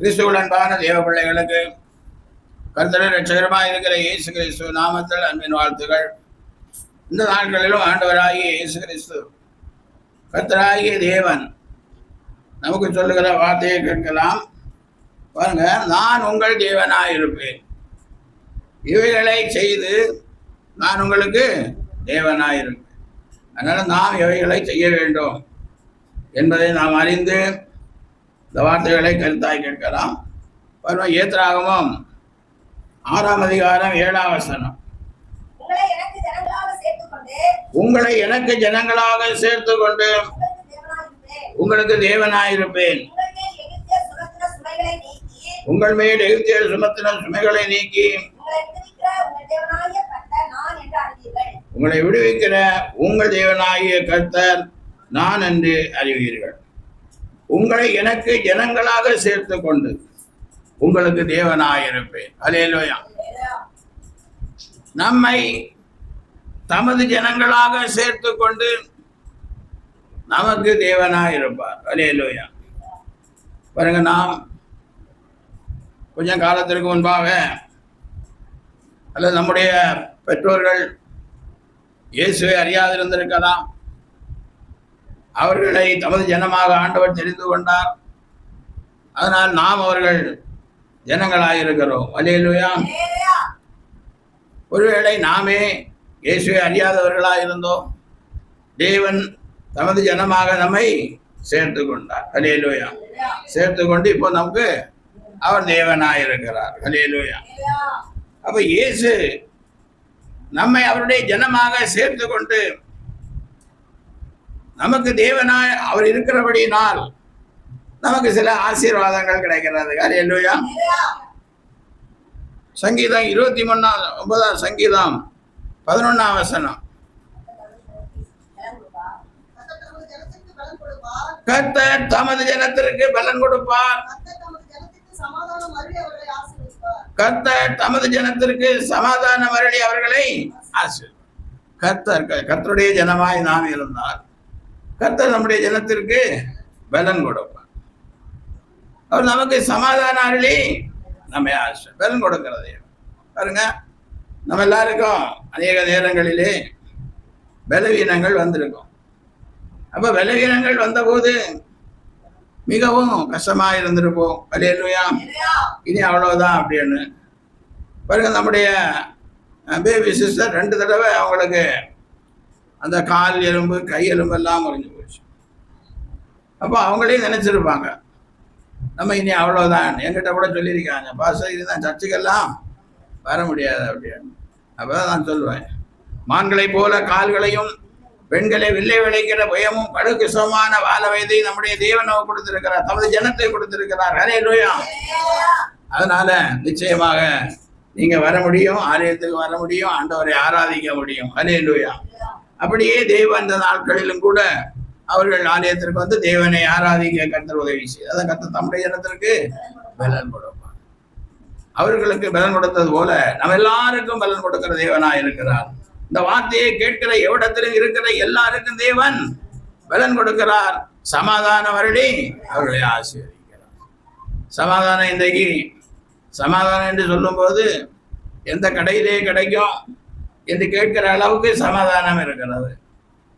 கிறிஸ்துவுள் அன்பான தேவ பிள்ளைகளுக்கு கர்த்தர் ரட்சகரமாக இருக்கிற இயேசு கிறிஸ்து நாமத்தில் அன்பின் வாழ்த்துகள். இந்த நாட்களிலும் ஆண்டவராகிய இயேசு கிறிஸ்து கர்த்தராகிய தேவன் நமக்கு சொல்லுகிற வார்த்தையை கேட்கலாம். பாருங்க, நான் உங்கள் தேவனாய் இருப்பேன், இவைகளை செய்து நான் உங்களுக்கு தேவனாய் இருப்பேன். அதனால நாம் எவைகளை செய்ய வேண்டும் என்பதை நாம் அறிந்து இந்த வார்த்தைகளை கருத்தாய் கேட்கலாம். ஏத்ராகமம் 6ஆம் அதிகாரம் 7ஆம் வசனம், உங்களை எனக்கு ஜனங்களாக சேர்த்து கொண்டு உங்களுக்கு தேவனாயிருப்பேன், உங்கள் மேல் எகிப்தியர் சுமத்தின சுமைகளை நீக்கி உங்களை விடுவிக்கிற உங்கள் தேவனாகிய கர்த்தர் நான் என்று அறிவீர்கள். உங்களை எனக்கு ஜனங்களாக சேர்த்து கொண்டு உங்களுக்கு தேவனாயிருப்பேன். அல்லேலூயா. நம்மை தமது ஜனங்களாக சேர்த்து கொண்டு நமக்கு தேவனாயிருப்பார். அல்லேலூயா. பாருங்க, நாம் கொஞ்சம் காலத்திற்கு முன்பாக அல்லது நம்முடைய பெற்றோர்கள் இயேசுவை அறியாதிருந்திருக்கலாம். அவர்களை தமது ஜனமாக ஆண்டவர் தெரிந்து கொண்டார். அதனால் நாம் அவர்கள் ஜனங்களாயிருக்கிறோம். அல்லேலூயா. ஒருவேளை நாமே இயேசுவை அறியாதவர்களாக இருந்தோம், தேவன் தமது ஜனமாக நம்மை சேர்த்து கொண்டார். அல்லேலூயா. சேர்த்து கொண்டு இப்போ நமக்கு அவர் தேவனாயிருக்கிறார். அல்லேலூயா. அப்ப இயேசு நம்மை அவருடைய ஜனமாக சேர்த்து கொண்டு நமக்கு தேவனாய் அவர் இருக்கிறபடியினால் நமக்கு சில ஆசீர்வாதங்கள் கிடைக்கிறது. அல்லேலூயா. சங்கீதம் 23:9 சங்கீதம் 11ஆம் வசனம், கர்த்தர் தமது ஜனத்திற்கு பலன் கொடுப்பார், கர்த்தர் தமது ஜனத்திற்கு சமாதானம் அருளி அவர்களை ஆசீர்வதிப்பார். கர்த்தருடைய ஜனமாய் நாம் இருந்தால் கர்த்தர் நம்முடைய ஜனத்திற்கு பலன் கொடுப்பார். அவர் நமக்கு சமாதானம் அருளி நம்ம பலன் கொடுக்கிறது. பாருங்க, நம்ம எல்லாருக்கும் அநேக நேரங்களிலே பலவீனங்கள் வந்திருக்கும். அப்ப பலவீனங்கள் வந்தபோது மிகவும் கஷ்டமா இருந்திருப்போம். அல்லேலூயா. இனி அவ்வளவுதான் அப்படின்னு. பாருங்க, நம்முடைய பேபி சிஸ்டர் 2 தடவை அவங்களுக்கு அந்த கால் எலும்பு கை எலும்பு எல்லாம் முறிஞ்சு போச்சு. அப்போ அவங்களையும் நினைச்சிருப்பாங்க நம்ம இனி அவ்வளோதான். என்கிட்ட கூட சொல்லியிருக்காங்க, பாஸ்டர் இதுதான் சர்ச்சுக்கெல்லாம் வர முடியாது அப்படின்னு. அப்போதான் நான் சொல்லுவேன், மான்களை போல கால்களையும் பெண்களை வில்லை விளைக்கிற பயமும் கடுகு சுகமான வாழ வயதை நம்முடைய தேவனை கொடுத்திருக்கிறார், தமது ஜனத்தை கொடுத்திருக்கிறார். அல்லேலூயா. அதனால நிச்சயமாக நீங்க வர முடியும், ஆலயத்துக்கு வர முடியும், ஆண்டவரை ஆராதிக்க முடியும். அல்லேலூயா. அப்படியே தேவன் அந்த நாட்களிலும் கூட அவர்கள் ஆலயத்திற்கு வந்து தேவனை ஆராதிக்க கர்த்தர் உதவி செய்து அதான் கர்த்தர் தம்முடைய ஜனத்திற்கு பலன் கொடுப்பார். அவர்களுக்கு பலன் கொடுத்தது போல நம்ம எல்லாருக்கும் பலன் கொடுக்கிற தேவனா இருக்கிறார். இந்த வார்த்தையை கேட்கிற எவ்விடத்திலும் இருக்கிற எல்லாருக்கும் தேவன் பலன் கொடுக்கிறார். சமாதானம் அருளி அவர்களை ஆசீர்வதிக்கிறார். சமாதானம் இன்றைக்கு சமாதானம் என்று சொல்லும் போது எந்த கடையிலே கிடைக்கும் என்று கேட்கிற அளவுக்கு சமாதானம் இருக்கிறது.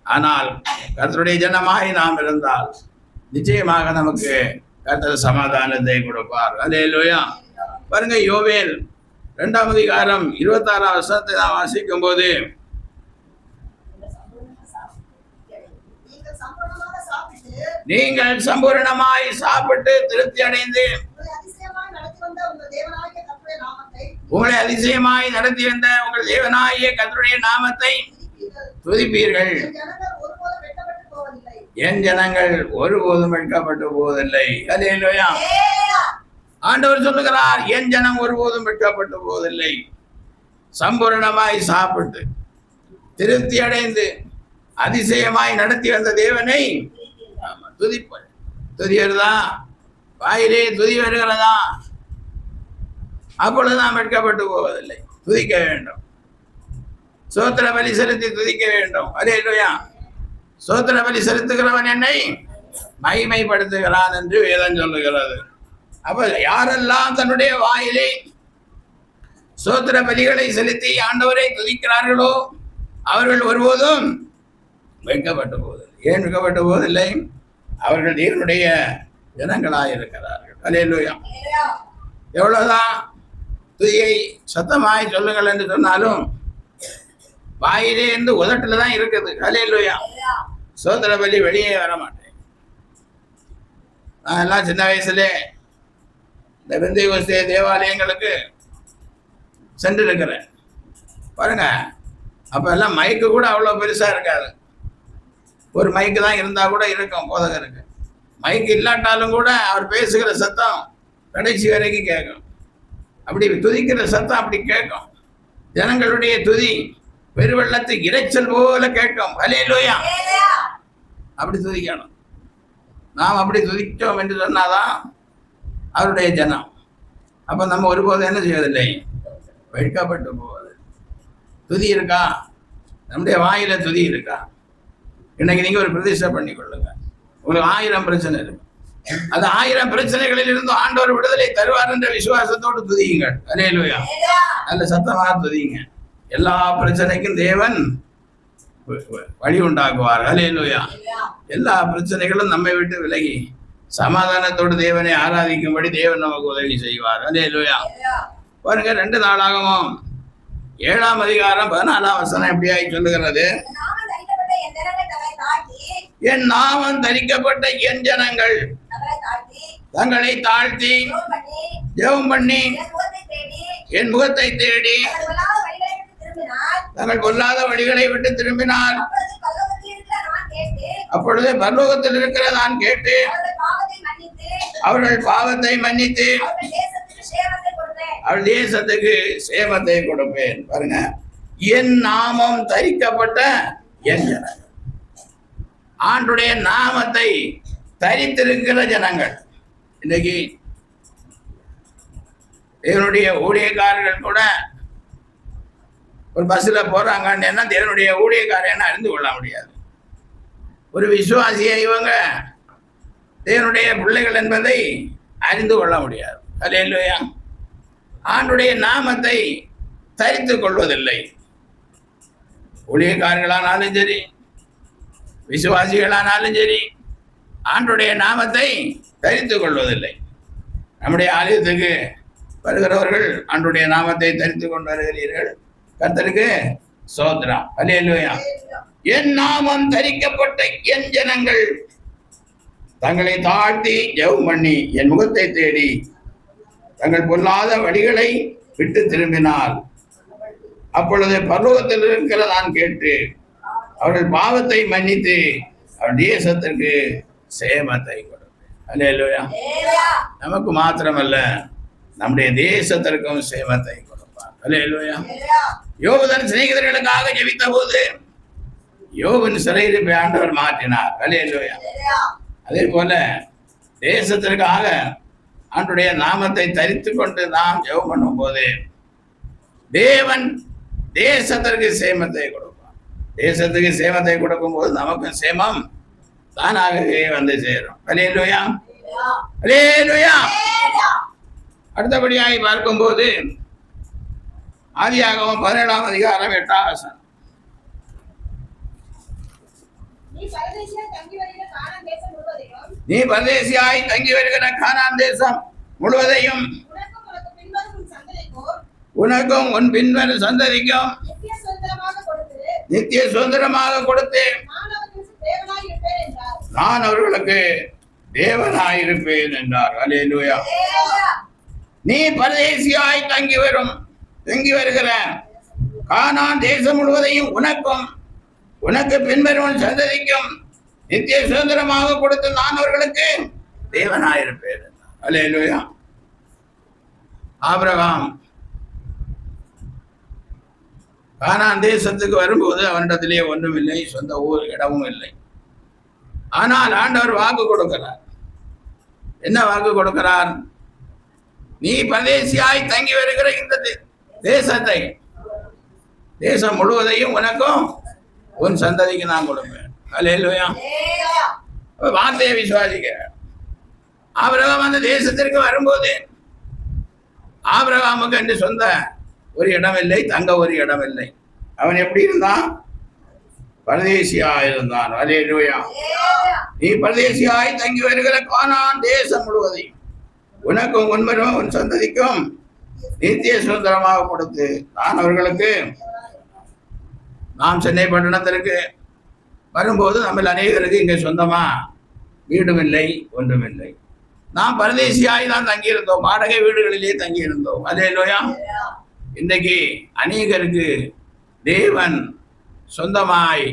ஆனால் கர்த்தருடைய ஜனமாய் நாம் இருந்தால் நிச்சயமாக நமக்கு கர்த்தர் சமாதானத்தை கொடுப்பார். அல்லேலூயா. பாருங்க, யோவேல் 2ஆம் அதிகாரம் 26ஆம் வசனத்தை நாம் வாசிக்கும் போது, நீங்கள் சம்பூர்ணமாய் சாப்பிட்டு திருப்தி அடைந்து உங்களை அதிசயமாய் நடத்தி வந்த உங்கள் தேவனாகிய கர்த்தருடைய நாமத்தை துதிப்பீர்கள். என் ஜனங்கள் ஒருபோதும் வெட்கப்பட்டு போவதில்லை. அல்லேலூயா. ஆண்டவர் சொல்லுகிறார், என் ஜனம் ஒருபோதும் வெட்கப்பட்டு போவதில்லை. சம்பூர்ணமாய் சாப்பிட்டு திருப்தி அடைந்து அதிசயமாய் நடத்தி வந்த தேவனை துதிப்பது. துதியறதா? வாயிலே துதி வருகிறதா? அப்பொழுது நாம் வெட்கப்பட்டு போவதில்லை. துதிக்க வேண்டும். சோத்திர பலி செலுத்தி துதிக்க வேண்டும். அல்லேலூயா. சோத்திர பலி செலுத்துகிறவன் என்னை மகிமைப்படுத்துகிறான் என்று வேதம் சொல்லுகிறது. அப்ப யாரெல்லாம் தன்னுடைய வாயிலே சோத்திர பலிகளை செலுத்தி ஆண்டவரை துதிக்கிறார்களோ அவர்கள் ஒருபோதும் வெட்கப்பட்ட போவதில்லை. ஏன் வெட்கப்பட்ட போவதில்லை? அவர்கள் தேவனுடைய ஜனங்களாக இருக்கிறார்கள். அல்லேலூயா. எவ்வளவுதான் துதியை சத்தமாய் சொல்லுங்கள் என்று சொன்னாலும் வாயிலே இருந்து உதட்டுல தான் இருக்குது. அல்லேலூயா. சோத்திர பலி வெளியே வர மாட்டேன். நான் எல்லாம் சின்ன வயசுல இந்த பெந்தைகோஸ்தே தேவாலயங்களுக்கு சென்று இருக்கிறேன். பாருங்க, அப்ப எல்லாம் மைக்கு கூட அவ்வளோ பெருசா இருக்காது. ஒரு மைக்கு தான் இருந்தா கூட இருக்கும் போதகருக்கு. மைக்கு இல்லாட்டாலும் கூட அவர் பேசுகிற சத்தம் கடைசி வரைக்கும் கேட்கும். அப்படி துதிக்கிற சத்தம் அப்படி கேட்கும். ஜனங்களுடைய துதி பெருவெள்ளத்து இரைச்சல் போல கேட்கும். அல்லேலூயா. அப்படி துதிக்கணும். நாம் அப்படி துதித்தோம் என்று சொன்னாதான் அவருடைய ஜனம். அப்ப நம்ம ஒருபோதும் என்ன செய்வதில்லை? வெட்கப்பட்டு போவது. துதி இருக்கா? நம்முடைய வாயில துதி இருக்கா? இன்னைக்கு நீங்க ஒரு பிரதிஷ்டை பண்ணி கொள்ளுங்க. உங்களுக்கு 1000 பிரச்சனை இருக்கு. அது 1000 பிரச்சனைகளில் இருந்து ஆண்டவர் விடுதலை தருவார் என்ற விசுவாசத்தோடு துதியுங்கள். அல்லேலூயா. நல்ல சத்தமாக துதிங்க. எல்லா பிரச்சனைக்கும் தேவன் வழி உண்டாக்குவார். அல்லேலூயா. எல்லா பிரச்சனைகளும் நம்மை விட்டு விலகி சமாதானத்தோடு தேவனை ஆராதிக்கும்படி தேவன் நமக்கு உதவி செய்வார். அல்லேலூயா. பாருங்க, 2 நாளாகவும் 7ஆம் அதிகாரம் 14ஆம் வசனம் எப்படியாய் சொல்லுகிறது? என் நாமம் தரிக்கப்பட்ட என் ஜனங்கள் தங்களை தாழ்த்தி ஜெபம் பண்ணி என் முகத்தை தேடி தங்கள் கொல்லாத வழிகளை விட்டு திரும்பினார், அப்பொழுது பரலோகத்தில் இருக்கிற நான் கேட்டு அவர்கள் பாவத்தை மன்னித்து அவள் தேசத்துக்கு சேமத்தை கொடுப்பேன். பாருங்க, என் நாமம் தரிக்கப்பட்ட என் ஜனங்கள், ஆண்டுடைய நாமத்தை தரித்திருக்கிற ஜனங்கள். இன்னைக்கு தேவனுடைய ஊழியக்காரர்கள் கூட ஒரு பஸ்ல போறாங்கன்னா தேவனுடைய ஊழியக்காரன் அறிந்து கொள்ள முடியாது. ஒரு விசுவாசியை இவங்க தேவனுடைய பிள்ளைகள் என்பதை அறிந்து கொள்ள முடியாது. அல்லேலூயா. ஆண்டுடைய நாமத்தை தரித்து கொள்வதில்லை. ஊழியக்காரர்களானாலும் சரி, விசுவாசிகளானாலும் சரி, ஆண்டுடைய நாமத்தை தரித்து கொள்வதில்லை. நம்முடைய ஆலயத்துக்கு வருகிறவர்கள் ஆண்டுடைய நாமத்தை தரித்து கொண்டு வருகிறீர்கள். கர்த்தருக்கு ஸ்தோத்திரம். அல்லேலூயா. என் நாமம் தரிக்கப்பட்ட என் ஜனங்கள் தங்களை தாழ்த்தி ஜெபம் பண்ணி என் முகத்தை தேடி தங்கள் பொல்லாத வழிகளை விட்டு திரும்பினால், அப்பொழுது பரலோகத்தில் இருக்கிற நான் கேட்டு அவர்கள் பாவத்தை மன்னித்து அவள் தேசத்திற்கு சேமத்தை கொடுப்பேன். அல்லேலூயா. நமக்கு மாத்திரமல்ல, நம்முடைய தேசத்திற்கும் சேமத்தை கொடுப்பார். அல்லேலூயா. யோபு தன் சிநேகிதர்களுக்காக ஜெபித்த போது யோபின் சிறையிருப்பை ஆண்டவர் மாற்றினார். அல்லேலூயா. அதே போல தேசத்திற்காக ஆண்டுடைய நாமத்தை தரித்து கொண்டு நாம் ஜெபம் பண்ணும் போது தேவன் தேசத்திற்கு சேமத்தை கொடுப்பார். தேசத்துக்கு சேமத்தை கொடுக்கும் போது நமக்கும் சேமம் தானாகவே வந்து சேரும். அல்லேலூயா. அல்லேலூயா. அடுத்தபடியாக பார்க்கும்போது ஆதியாகமம் 17ஆம் அதிகாரம் 8ஆம் வசனம். நீ பரதேசியாய் தங்கி வருகிற கானான் தேசம் முழுவதையும் உனக்கும் உன் பின்வரும் சந்ததிக்கும் நித்திய சுதந்திரமாக கொடுத்து நான் அவர்களுக்கு தேவனாயிருப்பேன் என்றார். அல்லேலூயா. நீ பரதேசியாய் தங்கி வருகிற கானான் தேசம் முழுவதையும் உனக்கும் உனக்கு பின்வரும் சந்ததிக்கும் நித்திய சுதந்திரமாக கொடுத்து நான் அவர்களுக்கு தேவனாயிருப்பேன். அல்லேலூயா. ஆபிரகாம் கானான் தேசத்துக்கு வரும்போது அவனிடத்திலே ஒன்றும் இல்லை, சொந்த ஊர் இடமும் இல்லை. ஆனால் ஆண்டவர் வாக்கு கொடுக்கிறார். என்ன வாக்கு கொடுக்கிறார்? நீ பரதேசியாய் தங்கி வருகிற இந்த தேசத்தை, தேசம் முழுவதையும் உனக்கும் உன் சந்ததிக்கு நான் கொடுப்பேன். அல்லேலூயா. வார்த்தையை விசுவாசிக்க. ஆபிரகாம் அந்த தேசத்திற்கு வரும்போது ஆபிரகாமுக்கு என்று சொந்த ஒரு இடம் இல்லை, தங்க ஒரு இடம் இல்லை. அவன் எப்படி இருந்தான்? பரதேசியாய் இருந்தான். அல்லேலூயா. நீ பரதேசியாய் தங்கி வருகிற கானான் தேசம் முழுவதையும் உனக்கும் உன்மரும் உன் சந்ததிக்கும் நித்திய சுதந்திரமாக கொடுத்து நான் அவர்களுக்கு, நாம் சென்னை பட்டணத்திற்கு வரும்போது நம்ம அநேகருக்கு இங்கே சொந்தமா வீடும் இல்லை, ஒன்றுமில்லை. நாம் பரதேசியாய் தான் தங்கியிருந்தோம், வாடகை வீடுகளிலே தங்கியிருந்தோம். அல்லேலூயா. இன்றைக்கு அநேகருக்கு தேவன் சொந்தமாய்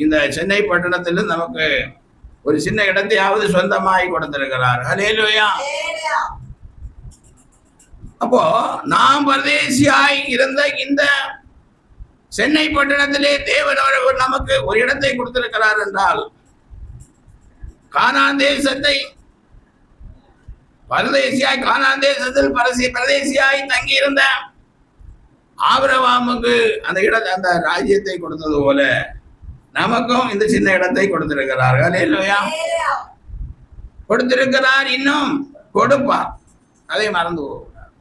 இந்த சென்னை பட்டணத்தில் நமக்கு ஒரு சின்ன இடத்தையாவது சொந்தமாய் கொடுத்திருக்கிறார். அல்லேலூயா. அப்போ நாம் பரதேசியாய் இருந்த இந்த சென்னை பட்டணத்திலே தேவன் அவர்கள் நமக்கு ஒரு இடத்தை கொடுத்திருக்கிறார் என்றால், கானான் தேசத்தை பரதேசியாய் கானான் தேசத்தில் பரதேசியாய் தங்கி இருந்த ஆபிரகாமுக்கு அந்த ராஜ்யத்தை கொடுத்தது போல நமக்கும் இந்த சின்ன இடத்தை கொடுத்திருக்கிறார். அல்லேலூயா. கொடுத்திருக்கிறார், இன்னும் கொடுப்பார். அதை மறந்து போகிறார்.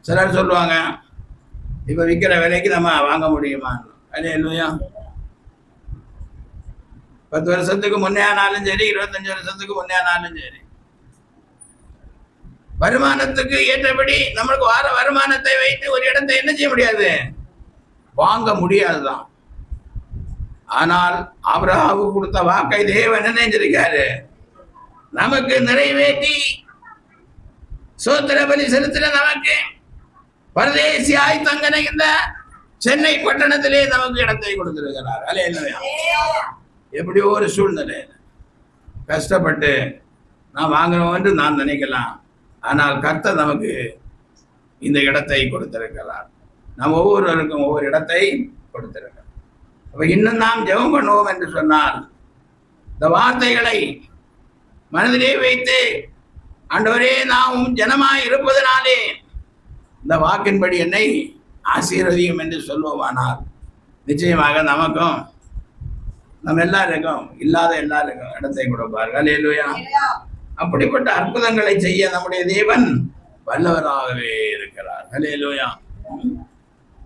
சிலர் சொல்லுவாங்க, இப்ப விற்கிற விலைக்கு நம்ம வாங்க முடியுமா? அல்லேலூயா. 10 வருஷத்துக்கு முன்னே ஆனாலும் சரி, 25 வருஷத்துக்கு முன்னே ஆனாலும் சரி, வருமானத்துக்கு ஏற்றபடி நம்மளுக்கு வார வருமானத்தை வைத்து ஒரு இடத்தை என்ன செய்ய முடியாது? வாங்க முடியாதுதான். ஆனால் ஆபிரகாமுக்கு கொடுத்த வாக்கை தேவன் என்ன செஞ்சிருக்காரு? நமக்கு நிறைவேற்றி சோத்திர பலி செலுத்தின நமக்கு பரதேசியாய் தங்கன இந்த சென்னை பட்டணத்திலே நமக்கு இடத்தை கொடுத்திருக்கிறார். அல்லேலூயா. எப்படியோ ஒரு சூழ்நிலை கஷ்டப்பட்டு நான் வாங்கணும் என்று நான் நினைக்கலாம். ஆனால் கர்த்தர் நமக்கு இந்த இடத்தை கொடுத்திருக்கிறார். நாம் ஒவ்வொருவருக்கும் ஒவ்வொரு இடத்தை கொடுத்திருக்கிறார். அப்ப இன்னும் நாம் ஜெபம் பண்ணுவோம் என்று சொன்னால், இந்த வார்த்தைகளை மனதிலே வைத்து, ஆண்டவரே நாம் ஜனமாய் இருப்பதனாலே இந்த வாக்கின்படி என்னை ஆசீர்வதியும் என்று சொல்வோமானால், நிச்சயமாக நமக்கும் நம்ம எல்லாருக்கும் இல்லாத எல்லாருக்கும் இடத்தை கொடுப்பார்கள். அல்லேலூயா. அப்படிப்பட்ட அற்புதங்களை செய்ய நம்முடைய தேவன் வல்லவராகவே இருக்கிறார். அல்லேலூயா.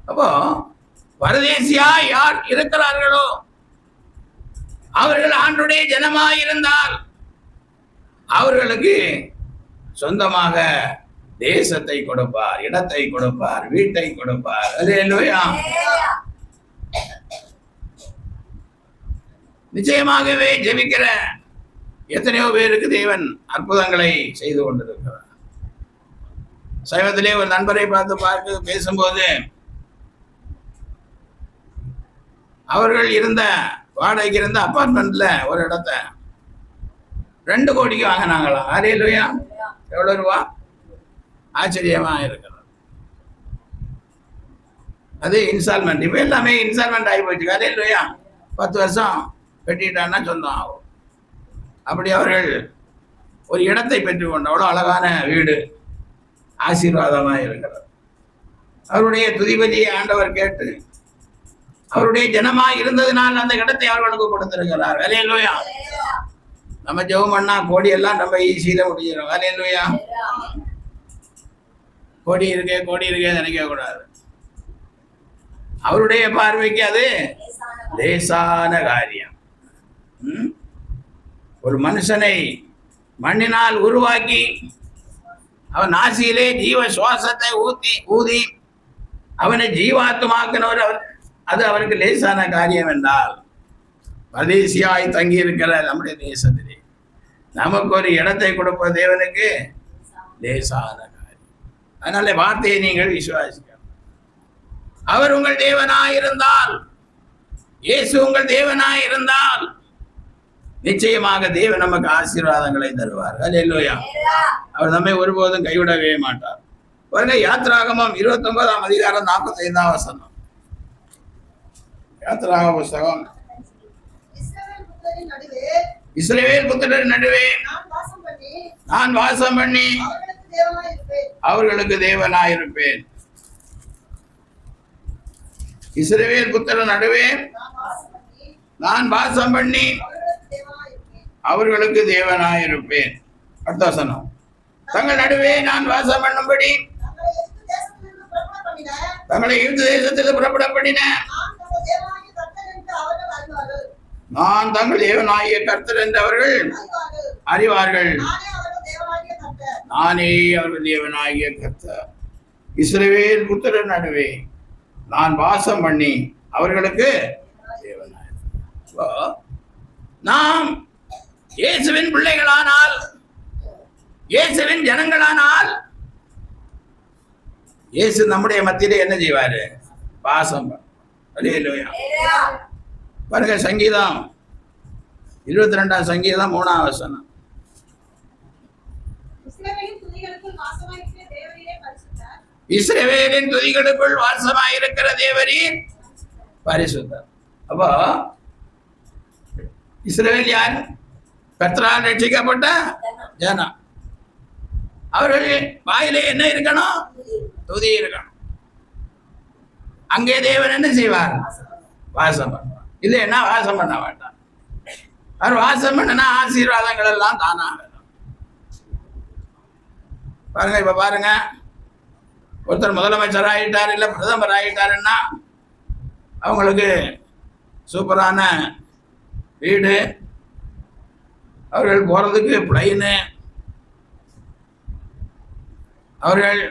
அப்போ பரதேசியா யார் இருக்கிறார்களோ அவர்கள் ஆண்டுடைய ஜனமாய் இருந்தால் அவர்களுக்கு சொந்தமாக தேசத்தை கொடுப்பார், இடத்தை கொடுப்பார், வீட்டை கொடுப்பார். அல்லேலூயா. நிச்சயமாகவே ஜெபிக்கிற எத்தனையோ பேருக்கு தேவன் அற்புதங்களை செய்து கொண்டிருக்கிறார். சமீபத்திலே ஒரு நண்பரை பார்த்து பேசும்போது, அவர்கள் வாடகைக்கு இருந்த அபார்ட்மெண்ட்ல ஒரு இடத்தை 2 கோடிக்கு வாங்கினாங்களாம். அல்லேலூயா. எவ்வளவு ரூபா? ஆச்சரியமா இருக்கிறது. அது இன்ஸ்டால்மெண்ட். இப்ப எல்லாமே இன்ஸ்டால்மெண்ட் ஆகி போச்சு. அல்லேலூயா. 10 வருஷம் கட்டிட்டான்னா சொந்தம் ஆகும். அப்படி அவர்கள் ஒரு இடத்தை பெற்றுக்கொண்ட அவ்வளோ அழகான வீடு, ஆசீர்வாதமாக இருக்கிறது. அவருடைய துதிபதியை ஆண்டவர் கேட்டு அவருடைய ஜனமாய் இருந்ததினால் அந்த இடத்தை அவர்களுக்கு கொடுத்திருக்கிறார். அல்லேலூயா. நம்ம ஜெபம் பண்ணா கோடி எல்லாம் நம்ம ஈஸியில முடிஞ்சிடும். அல்லேலூயா. கோடி இருக்கே நினைக்க கூடாது. அவருடைய பார்வைக்கு அது லேசான காரியம். ஒரு மனுஷனை மண்ணினால் உருவாக்கி அவன் நாசியிலே ஜீவ சுவாசத்தை ஊதி அவனை ஜீவாத்மாக்கினவர் அது அவருக்கு லேசான காரியம் என்றால், பரதேசியாய் தங்கி இருக்கிற நம்முடைய தேசத்திலே நமக்கு ஒரு இடத்தை கொடுப்ப தேவனுக்கு லேசான காரியம். அதனால வார்த்தையை நீங்கள் விசுவாசிக்கணும். அவர் உங்கள் தேவனாயிருந்தால், இயேசு உங்கள் தேவனாயிருந்தால், நிச்சயமாக தேவன் நமக்கு ஆசீர்வாதங்களை தருவார். அல்லேலூயா. அவர் நம்மை ஒருபோதும் கைவிடவே மாட்டார். பாருங்க, யாத்ராகமம் 29ஆம் அதிகாரம் 45ஆம் வசனம். யாத்ராகம புஸ்தகம். இஸ்ரவேல் புத்திரர் நடுவே நான் வாசம் பண்ணி அவர்களுக்கு தேவனாயிருப்பேன். இஸ்ரவேல் புத்திரர் நடுவே நான் வாசம் பண்ணி அவர்களுக்கு தேவனாயிருப்பேன். அடுத்த வசனம். தங்கள் நடுவே நான் வாசம் பண்ணும்படி தங்களை எகிப்து தேசத்தில் புறப்பட பண்ணின நான் தங்கள் தேவனாகிய கர்த்தர் என்று அவர்கள் அறிவார்கள். நானே அவர்கள் தேவனாகிய கர்த்தர். இஸ்ரவேல் புத்திரர் நடுவே நான் வாசம் பண்ணி அவர்களுக்கு தேவனாய். நாம் இயேசுவின் பிள்ளைகளானால், இயேசுவின் ஜனங்களானால், இயேசு நம்முடைய மத்தியிலே என்ன செய்வாரு? வாசம். பாருங்க, சங்கீதம் 22ஆம் சங்கீதம் 3ஆம் வசனம். இஸ்ரவேலின் துதிகளுக்குள் வாசமாயிருக்கிற தேவரீர் பரிசுத்தர். அப்போ இஸ்ரவேல் யார்? கர்த்தரால் ரட்சிக்கப்பட்ட ஜனம். அவர்கள் வாயிலே என்ன இருக்கணும்? துதி இருக்கணும். அங்கே தேவன் என்ன செய்வார்? வாசம் பண்ணுவார். இல்லைன்னா வாசம் பண்ண மாட்டார். அவர் வாசம் பண்ணனா ஆசீர்வாதங்கள் எல்லாம் தானாக. பாருங்க, இப்ப பாருங்க, ஒருத்தர் முதலமைச்சர் ஆகிட்டார், இல்லை பிரதமர் ஆகிட்டாருன்னா அவங்களுக்கு சூப்பரான வீடு, அவர்கள் போறதுக்கு பிளைனு, அவர்கள்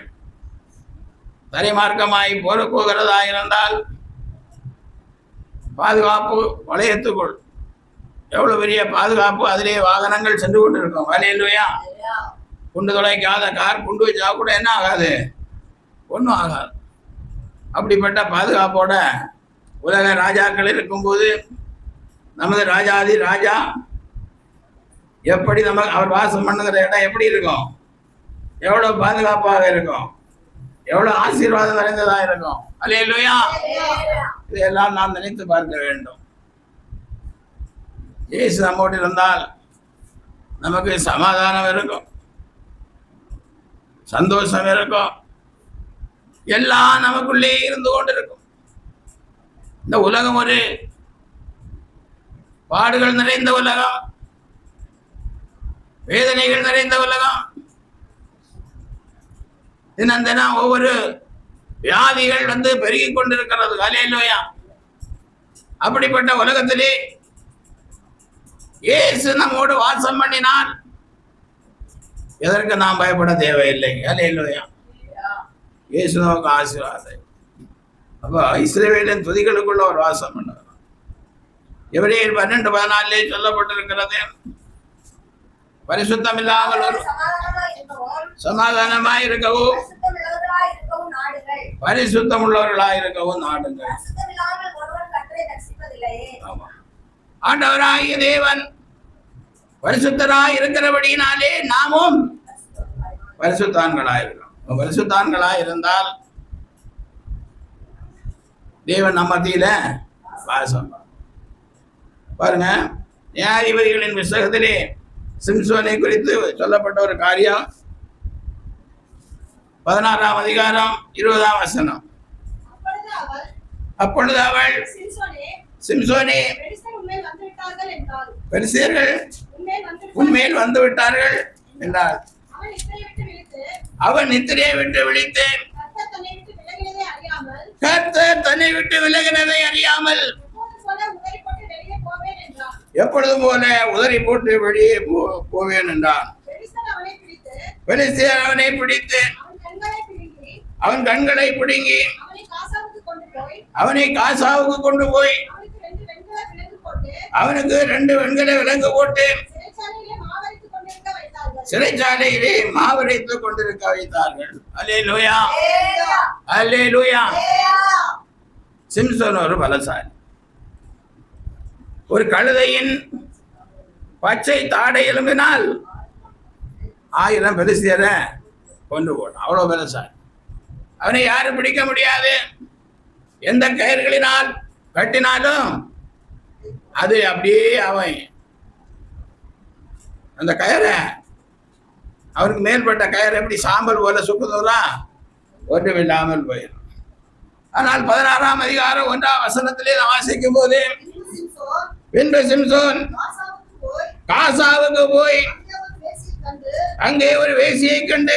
தரைமார்க்கமாய் போகிறதா இருந்தால் பாதுகாப்பு வளையத்துக்குள் எவ்வளவு பெரிய பாதுகாப்பு, அதிலே வாகனங்கள் சென்று கொண்டு இருக்கும். வலையில்லையா? குண்டு தொலைக்காத கார் குண்டு வச்சா கூட என்ன ஆகாது? ஒன்றும் ஆகாது. அப்படிப்பட்ட பாதுகாப்போட உலக ராஜாக்கள் இருக்கும்போது நமது ராஜாதி ராஜா எப்படி நம்ம அவர் வாசம் பண்ணுகிற இடம் எப்படி இருக்கும்? எவ்வளவு பாதுகாப்பாக இருக்கும், எவ்வளவு ஆசீர்வாதம் நிறைந்ததா இருக்கும். அல்லேலூயா. இதையெல்லாம் நாம் நினைத்து பார்க்க வேண்டும். இயேசு நம்மோடு இருந்தால் நமக்கு சமாதானம் இருக்கும், சந்தோஷம் இருக்கும், எல்லாம் நமக்குள்ளே இருந்து கொண்டு இருக்கும். இந்த உலகம் ஒரு பாடுகள் நிறைந்த உலகம், வேதனைகள் நிறைந்த உலகம். தினம் தினம் ஒவ்வொரு வியாதிகள் வந்து பெருகி கொண்டிருக்கிறது. அல்லேலூயா. அப்படிப்பட்ட உலகத்திலே இயேசு நம்மோடு வாசம் பண்ணினால் எதற்கு நாம் பயப்பட தேவையில்லை. அல்லேலூயா. இயேசு நமக்கு ஆசீர்வாதம். அப்போ இஸ்ரவேலின் துதிகளுக்குள்ள ஒரு வாசம் பண்ண. எபிரேயர் 12:14 சொல்லப்பட்டிருக்கிறது, பரிசுத்தம் இல்லாமல் ஒரு சமாதானமாய் இருக்கவும் பரிசுத்தம் உள்ளவர்களாய் இருக்கவும் நாடுங்கள். ஆண்டவராகிய தேவன் பரிசுத்தராய் இருக்கிறபடியினாலே நாமும் பரிசுத்தான்களாய் இருக்கிறோம். பரிசுத்தான்களாய் இருந்தால் தேவன் நம்ம மத்தியில வாசம். பாருங்க, நியாயாதிபதிகளின் புத்தகத்திலே சிம்சோனை குறித்து சொல்லப்பட்ட ஒரு காரியம், 16ஆம் அதிகாரம் 20ஆம் வசனம். அப்பொழுது அவள், சிம்சோனே, பெரிசியர்கள் உன்மேல் வந்து விட்டார்கள் என்றார். அவன் நித்திரையை விட்டு விழித்து கர்த்தர் தன்னை விட்டு விலகினதை அறியாமல் எப்பொழுதும் போல உதறி போட்டு வெளியே போவேன் என்றான். பெலிஸ்தியர் அவனை பிடித்து அவன் கண்களை பிடுங்கி அவனை காசாவுக்கு கொண்டு போய் அவனுக்கு 2 வெண்கல விலங்கு போட்டு சிறைச்சாலையிலே மாவரைத்துக் கொண்டிருக்க வைத்தார்கள். அல்லேலூயா, அல்லேலூயா. சிம்சோன் ஒரு பலசாலி. ஒரு கழுதையின் பச்சை தாடை எலும்பினால் 1000 பெலிஸ்தியரை கொண்டு போனான். அவ்வளவு பலசாலி. அவனை யாரும் பிடிக்க முடியாது. எந்த கயிறுகளினால் கட்டினாலும் அது அப்படியே அவன் அந்த கயிறை, அவனுக்கு மேற்பட்ட கயிறு எப்படி சாம்பல் போல சுக்குதோரா ஒன்றும் இல்லாமல் போயிடும். ஆனால் 16ஆம் அதிகாரம் 1ஆம் வசனத்திலே நாம் வாசிக்கும் போது, பின்பு சிம்சோன் காசாவுக்கு போய் அங்கே ஒரு வேசியை கண்டு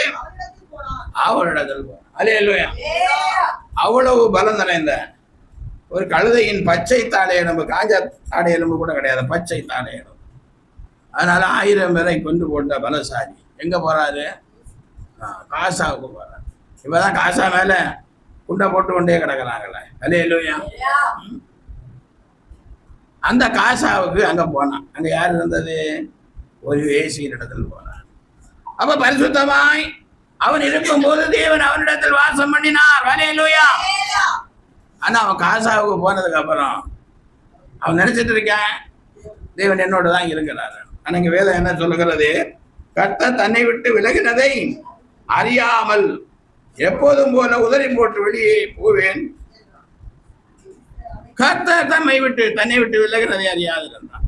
அவரிடத்தில் போனான். அல்லேலூயா. அவ்வளவு பலம் நிறைந்த ஒரு கழுதையின் பச்சை தாடை எலும்பு, காஞ்ச தாடை எலும்பு கூட கிடையாது, பச்சை தாடை எலும்பு. அதனால 1000 பேரை கொண்டு போட்ட பலசாலி எங்க போறாரு? காசாவுக்கு போறாரு. இப்பதான் காசா மேல குண்டை போட்டு கொண்டே கிடக்குறாங்களே. அல்லேலூயா. அந்த காசாவுக்கு அங்க போனான். அங்க யார் இருந்தது? ஒரு வேசியின் இடத்தில் போனான். அப்ப பரிசுத்தமாய் அவன் இருக்கும் போது தேவன் அவனிடத்தில் வாசம் பண்ணினார். அல்லேலூயா. ஆனா அவன் காசாவுக்கு போனதுக்கு அப்புறம் அவன் நினைச்சிட்டு இருக்கான் தேவன் என்னோட தான் இருக்கிறார். ஆனா இங்க வேதம் என்ன சொல்லுகிறது? கர்த்தர் தன்னை விட்டு விலகினதை அறியாமல் எப்போதும் போல உதறி போட்டு வெளியே போவேன். கர்த்தர் தன்னை விட்டு விலகினதை அறியாது இருந்தான்.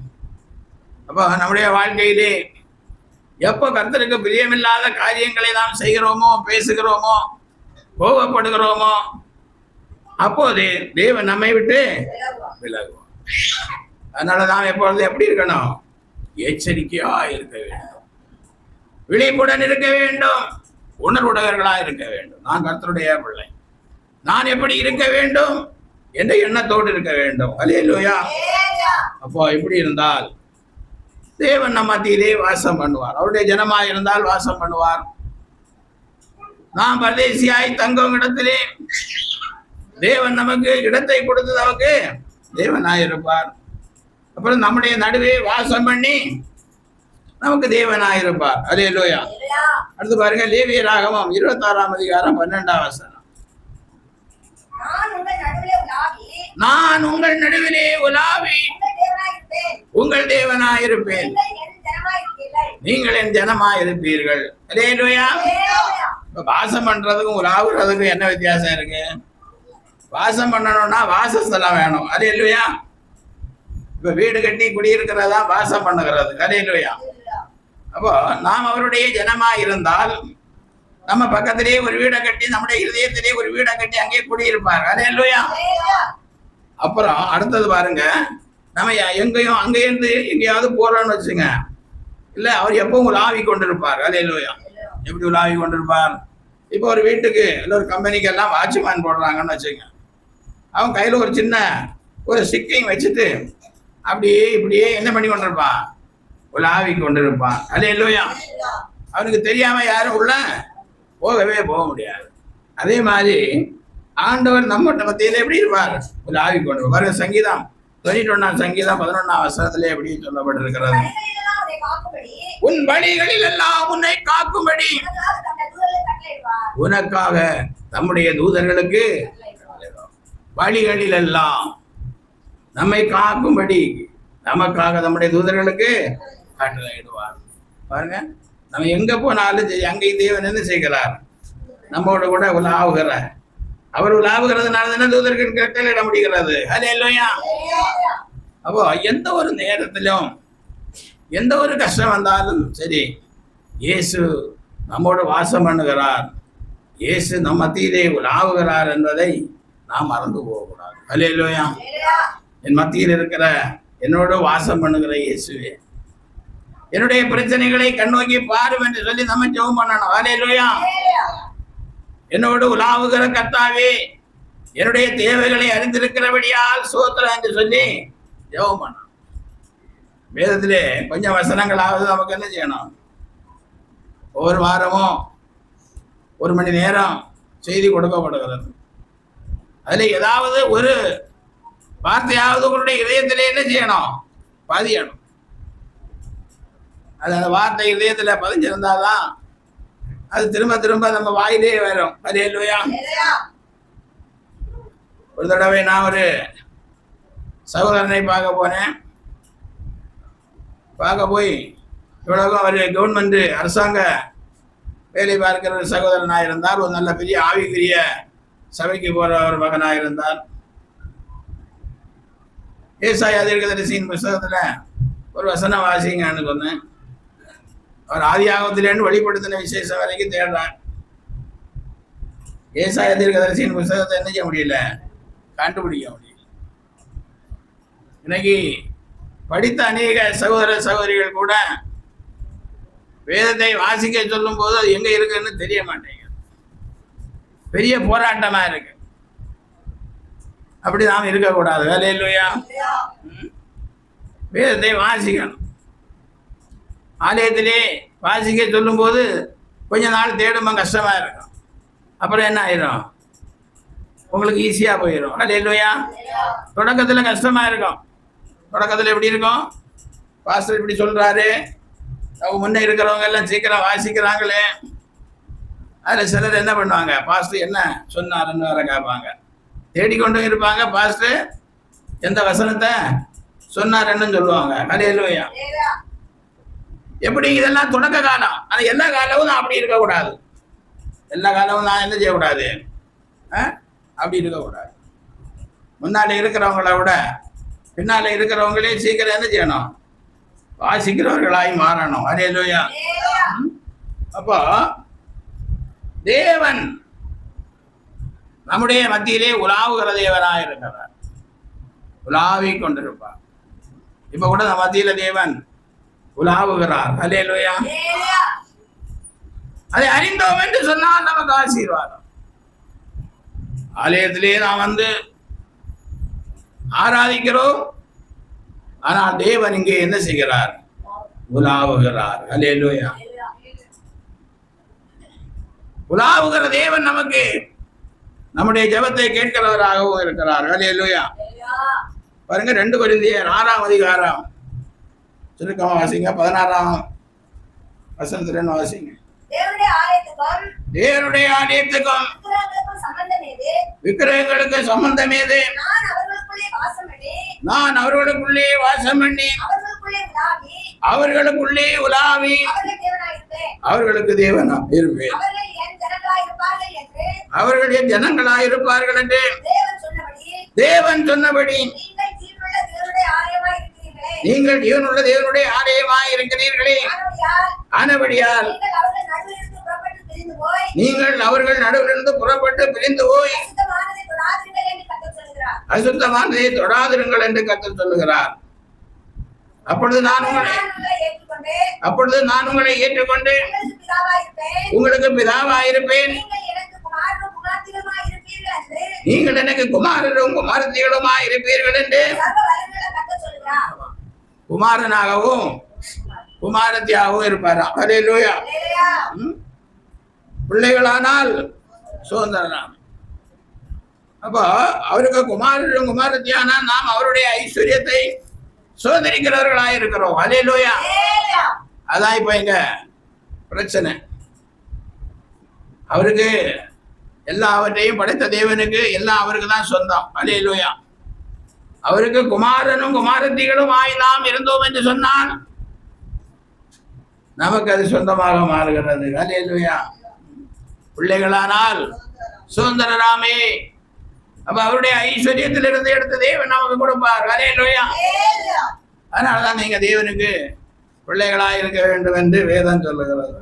அப்போ நம்முடைய வாழ்க்கையிலே எப்போ கர்த்தருக்கு பிரியமில்லாத காரியங்களை நாம் செய்கிறோமோ, பேசுகிறோமோ, கோபப்படுகிறோமோ, அப்போது தேவன் நம்மை விட்டு விலகுவோம். அதனால நாம் எப்பொழுது எப்படி இருக்கணும்? எச்சரிக்கையா இருக்க வேண்டும், விழிப்புடன் இருக்க வேண்டும், உணர்வுடையவர்களா இருக்க வேண்டும். நான் கர்த்தருடைய பிள்ளை, நான் எப்படி இருக்க வேண்டும் என்ற எண்ணத்தோடு இருக்க வேண்டும். அல்லேலூயா. அப்போ இப்படி இருந்தால் தேவன் நம்ம மத்தியிலே வாசம் பண்ணுவார். அவருடைய ஜனமாய் இருந்தால் வாசம் பண்ணுவார். நாம் பரதேசியாய் தங்கும் இடத்திலே தேவன் நமக்கு இடத்தை கொடுத்து நமக்கு தேவனாயிருப்பார். அப்புறம் நம்முடைய நடுவே வாசம் பண்ணி நமக்கு தேவனாயிருப்பார். அல்லேலூயா. அடுத்து பாருங்க, லேவியராகமம் 26ஆம் அதிகாரம் 12ஆம் வசனம். நான் உங்கள் நடுவிலே உலாவி உங்கள் தேவனாயிருப்பேன், நீங்கள் என் ஜனமாயிருப்பீர்கள். அல்லேலூயா. வாசம் பண்றதுக்கும் உலாவுறதுக்கும் என்ன வித்தியாசம் இருக்கு? வாசம் பண்ணணும்னா வாசஸ்தலம் வேணும். அல்லேலூயா. இப்ப வீடு கட்டி குடியிருக்கிறதா வாசம் பண்ணுகிறது. அல்லேலூயா. அப்போ நாம் அவருடைய ஜனமா இருந்தால் நம்ம பக்கத்திலேயே ஒரு வீடை கட்டி, நம்முடைய இதயத்திலேயே ஒரு வீடை கட்டி அங்கே குடியிருப்பார். அல்லேலூயா. அப்புறம் அடுத்தது பாருங்க, நம்ம எங்கேயும் அங்கே இருந்து எங்கேயாவது போறோம்னு வச்சுங்க, இல்ல அவர் எப்பவும் உலாவி கொண்டிருப்பார். அல்லேலூயா. எப்படி உலாவி கொண்டிருப்பார்? இப்போ ஒரு வீட்டுக்கு இல்லை ஒரு கம்பெனிக்கு எல்லாம் வாட்ச்மேன் போடுறாங்கன்னு வச்சுங்க, அவன் கையில ஒரு சின்ன ஒரு ஸ்டிக்கிங் வச்சுட்டு அப்படியே இப்படியே என்ன பண்ணி கொண்டிருப்பான்? உலாவி கொண்டிருப்பான். அல்லேலூயா. அவனுக்கு தெரியாம யாரும் உள்ள போக முடியாது. அதே மாதிரி ஆண்டவர் நம்ம மத்தியில எப்படி இருப்பார்? உலாவி கொண்டிருப்பார். சங்கீதம் 91 சங்கீதம் 11ஆம் வசனத்திலே எப்படி சொல்லப்பட்டிருக்கிறது? உன் வழிகளில் எல்லாம் உன்னை காக்கும்படி உனக்காக நம்முடைய தூதர்களுக்கு வழிகளில் எல்லாம் நம்மை காக்கும்படி நமக்காக நம்முடைய தூதர்களுக்கு கட்டளையிடுவார். பாருங்க, நம்ம எங்க போனாலும் சரி அங்கேயும் தேவன் என்ன செய்கிறார்? நம்மோட கூட உலாவுகிறார். அவர் உலாவுகிறதுனால தானே தூதர்களுக்கு கட்டளையிட முடிகிறது. அல்லேலூயா. அப்போ எந்த ஒரு நேரத்திலும் எந்த ஒரு கஷ்டம் வந்தாலும் சரி, இயேசு நம்மோடு வாசம் பண்ணுகிறார், இயேசு நம் மத்தியிலே உலாவுகிறார் என்பதை நாம் மறந்து போகக்கூடாது. அல்லேலூயா. என் மத்தியில் இருக்கிற என்னோட வாசம் பண்ணுகிற இயேசுவே, என்னுடைய பிரச்சனைகளை கண்ணோக்கி பாரும் என்று சொல்லி நம்ம ஜெபம் பண்ணணும். அல்லேலூயா. என்னோடு உலாவுகிற கர்த்தாவே, என்னுடைய தேவைகளை அறிந்திருக்கிறபடியால் சோத்திரம் என்று சொல்லி ஜெபம் பண்ணணும். வேதத்திலே கொஞ்சம் வசனங்களாவது நமக்கு என்ன செய்யணும்? ஒவ்வொரு வாரமும் 1 மணி நேரம் செய்தி கொடுக்கப்படுகிறது. அதுல ஏதாவது ஒரு வார்த்தையாவது உங்களுடைய இதயத்திலே என்ன செய்யணும்? பதியணும். அது அந்த வார்த்தை இதயத்துல பதிஞ்சிருந்தாதான் அது திரும்ப திரும்ப நம்ம வாயிலே வரும். அல்லேலூயா. ஒரு தடவை நான் ஒரு சகோதரனை பார்க்க போனேன். பார்க்க போய் இவ்வளவுக்கும் அவர் கவர்மெண்ட் அரசாங்க வேலை பார்க்கிற ஒரு சகோதரனாக இருந்தார். ஒரு நல்ல பெரிய ஆவிக்குரிய சபைக்கு போற ஒரு மகனாக இருந்தார். ஏசாயா தீர்க்கதரிசியின் புஸ்தகத்துல ஒரு வசனம் வாசிங்கன்னு சொன்னேன். அவர் ஆதியாகமத்திலேருந்து வெளிப்படுத்தின விசேஷம் வரைக்கும் தேடுறார். ஏசாயா தீர்க்கதரிசியின் புஸ்தகத்தை என்ன செய்ய முடியல? கண்டுபிடிக்க முடியல. இன்னைக்கு படித்த அநேக சகோதர சகோதரிகள் கூட வேதத்தை வாசிக்க சொல்லும் போது அது எங்க இருக்குன்னு தெரிய மாட்டேங்குது. பெரிய போராட்டமா இருக்கு. அப்படி நாம் இருக்கக்கூடாது. அல்லேலூயா. வேதத்தை வாசிக்கணும். ஆலயத்திலே வாசிக்க சொல்லும் போது கொஞ்ச நாள் தேடுமா கஷ்டமா இருக்கும். அப்புறம் என்ன ஆயிரும்? உங்களுக்கு ஈஸியா போயிடும். அல்லேலூயா. தொடக்கத்துல கஷ்டமா இருக்கும். தொடக்கத்துல எப்படி இருக்கும்? பாஸ்டர் இப்படி சொல்றாரு, அவங்க முன்னே இருக்கிறவங்க எல்லாம் சீக்கிரம் வாசிக்கிறாங்களே. அதில் சிலர் என்ன பண்ணுவாங்க, பாஸ்டர் என்ன சொன்னாருன்னு வர கேட்பாங்க. தேடிக்கொண்டு இருப்பாங்க, பாஸ்டர் எந்த வசனத்தை சொன்னாருன்னு சொல்லுவாங்க. அல்லேலூயா. எப்படி இதெல்லாம் தொடக்க காலம். ஆனால் எல்லா காலமும் நான் அப்படி இருக்கக்கூடாது. எல்லா காலமும் நான் என்ன செய்யக்கூடாது, அப்படி இருக்கக்கூடாது. முன்னால இருக்கிறவங்கள விட பின்னால இருக்கிறவங்களே சீக்கிரம் என்ன செய்யணும், வாசிக்கிறவர்களாய் மாறணும். அல்லேலூயா. அப்போ தேவன் நம்முடைய மத்தியிலே உலாவுகிற தேவனாக இருக்கிறார். உலாவி கொண்டிருப்பார். இப்ப கூட நம்ம மத்தியில தேவன் உலாவுகிறார். அல்லேலூயா. அதை அறிந்தோம் என்று சொன்னால் நமக்கு ஆசீர்வாதம். ஆலயத்திலே நாம் வந்து ஆராதிக்கிறோம். ஆனால் தேவன் இங்கே என்ன செய்கிறார்? உலாவுகிறார். அல்லேலூயா. உலாவுகிற தேவன் நமக்கு நம்முடைய ஜெபத்தை கேட்கிறவராகவும் இருக்கிறார். அல்லேலூயா. பாருங்க, 2 கொரிந்தியர் 6ஆம் அதிகாரம் சுருக்கமா வாசிங்க. 16ஆம் வசனத்துல வாசிங்க. தேவனுடைய ஆலயத்துக்கும் விக்கிரகங்களுக்கு சம்பந்தம் ஏது? நான் அவர்களுக்குள்ளே வாசம் பண்ணி அவர்களுக்குள்ளே உலாவி அவர்களுக்கு தேவனா இருப்பேன். அவர்கள் என் ஜனங்களாய் இருப்பார்கள் என்று தேவன் சொன்னபடி நீங்கள் ஜீவனுள்ள தேவனுடைய ஆலயமாய் இருக்கிறீர்களே. ஆனபடியால் நீங்கள் அவர்கள் நடுவிலிருந்து புறப்பட்டு பிரிந்து போய் அசுத்தமானதை தொடாதிருங்கள் என்று கர்த்தர் சொல்லுகிறார். அப்பொழுது நான் உங்களை ஏற்றுக்கொண்டு உங்களுக்கு பிதாவாயிருப்பேன். நீங்கள் எனக்கு குமாரரும் குமாரத்திகளுமாய் இருப்பீர்கள் என்று குமாரனாகவும் குமாரத்தியாகவும் இருப்பாராம். அல்லேலூயா. பிள்ளைகளானால் சுதந்திரனாம். அப்போ அவருக்கு குமாரரும் குமாரத்தியானா நாம் அவருடைய ஐஸ்வர்யத்தை சுதந்திரிக்கிறவர்களாக இருக்கிறோம். அல்லேலூயா. அதான் இப்ப எங்க பிரச்சனை. அவருக்கு எல்லாவற்றையும் படைத்த தேவனுக்கு எல்லாம் அவருக்கு தான் சொந்தம். அல்லேலூயா. அவருக்கு குமாரனும் குமாரத்திகளும் நாம் இருந்தோம் என்று சொன்னால் நமக்கு அது சொந்தமாக மாறுகிறது. அல்லேலூயா. பிள்ளைகளானால் சுதந்திரராமே. அப்ப அவருடைய ஐஸ்வர்யத்திலிருந்து எடுத்த தேவன் நமக்கு கொடுப்பார். அல்லேலூயா. அதனாலதான் நீங்க தேவனுக்கு பிள்ளைகளாய் இருக்க வேண்டும் என்று வேதம் சொல்லுகிறது.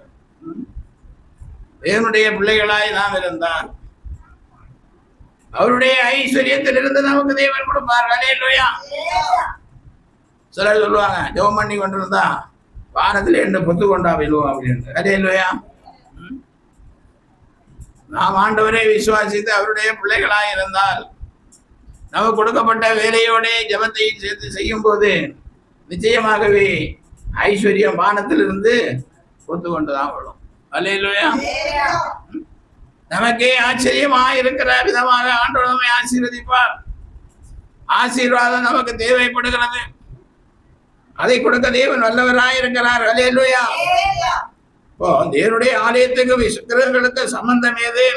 தேவனுடைய பிள்ளைகளாய் நாம் இருந்தால் அவருடைய ஐஸ்வர்யத்திலிருந்து நமக்கு தேவன் கொடுப்பார். அல்லேலூயா. சிலர் சொல்லுவாங்க, ஜெபம் பண்ணி கொண்டிருந்தா வானத்திலே என்று பொத்து கொண்டா விழுவோம் அப்படின்னு. அல்லேலூயா. நாம் ஆண்டவரை விசுவாசித்து அவருடைய பிள்ளைகளாய் இருந்தால் நமக்கு கொடுக்கப்பட்ட வேலையோட ஜெபத்தையும் சேர்த்து செய்யும் போது நிச்சயமாகவே ஐஸ்வர்யம் வானத்திலிருந்து பொத்து கொண்டுதான் விழும். அல்லேலூயா. நமக்கே ஆச்சரியமா இருக்கிற விதமாக ஆண்டவர் நம்மை ஆசீர்வதிப்பார். ஆசீர்வாதம் நமக்கு தேவைப்படுகிறது. அதை கொடுக்க தேவன் வல்லவராய் இருக்கிறார். அல்லேலூயா. இப்போ தேவனுடைய ஆலயத்துக்கு விக்கிரகங்களுக்கு சம்பந்தம் ஏது?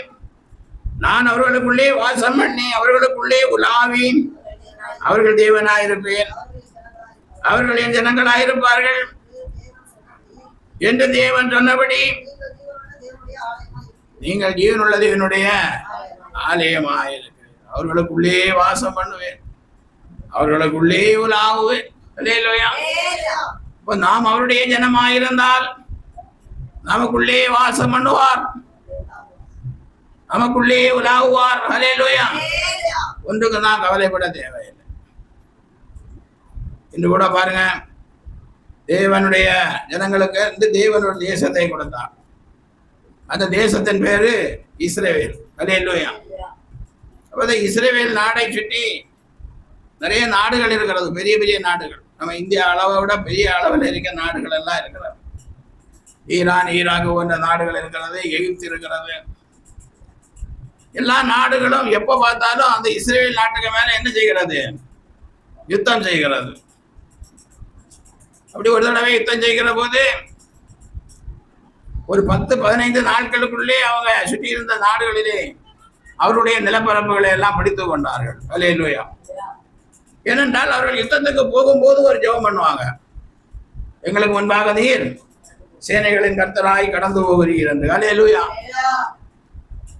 நான் அவர்களுக்குள்ளே வாசம் பண்ணி அவர்களுக்குள்ளே உலாவி அவர்கள் தேவனாயிருப்பேன். அவர்கள் என் ஜனங்களாயிருப்பார்கள் என்று தேவன் சொன்னபடி நீங்கள் ஜீவனுள்ள தேவனுடைய ஆலயமாயிருக்கிறீர்கள். அவர்களுக்குள்ளே வாசம் பண்ணுவேன், அவர்களுக்குள்ளே உலாவுவேன். அல்லேலூயா. இப்போ நாம் அவருடைய ஜனமாயிருந்தால் நமக்குள்ளே வாசம் பண்ணுவார், நமக்குள்ளே உலாவுவார். அல்லேலூயா. ஒன்றுக்கு நான் கவலைப்பட தேவையில்லை. இன்று கூட பாருங்க, தேவனுடைய ஜனங்களுக்கு தேவனுடைய தேசத்தை கொடுத்தார். அந்த தேசத்தின் பேரு இஸ்ரவேல். அல்லேலூயா. அப்ப இஸ்ரவேல் நாடை சுற்றி நிறைய நாடுகள் இருக்கிறது, பெரிய பெரிய நாடுகள். நம்ம இந்தியா அளவை விட பெரிய அளவில் இருக்கிற நாடுகள் எல்லாம் இருக்கிறது. ஈரான், ஈராக் போன்ற நாடுகள் இருக்கிறது, எகிப்து இருக்கிறது. எல்லா நாடுகளும் எப்ப பார்த்தாலும் அந்த இஸ்ரேல் நாட்டுக்கு மேல என்ன செய்கிறது? யுத்தம் செய்கிறது. அப்படி ஒரு தடவை யுத்தம் செய்கிற போது ஒரு 10-15 நாட்களுக்குள்ளே அவங்க சுற்றி இருந்த நாடுகளிலே அவருடைய நிலப்பரப்புகளை எல்லாம் பிடித்துக் கொண்டார்கள். அல்லேலூயா. ஏனென்றால் அவர்கள் யுத்தத்துக்கு போகும்போது ஒரு ஜெபம் பண்ணுவாங்க, எங்களுக்கு முன்பாக நீர் சேனைகளின் கர்த்தராய் கடந்து போகிறீர் என்று. அல்லேலூயா.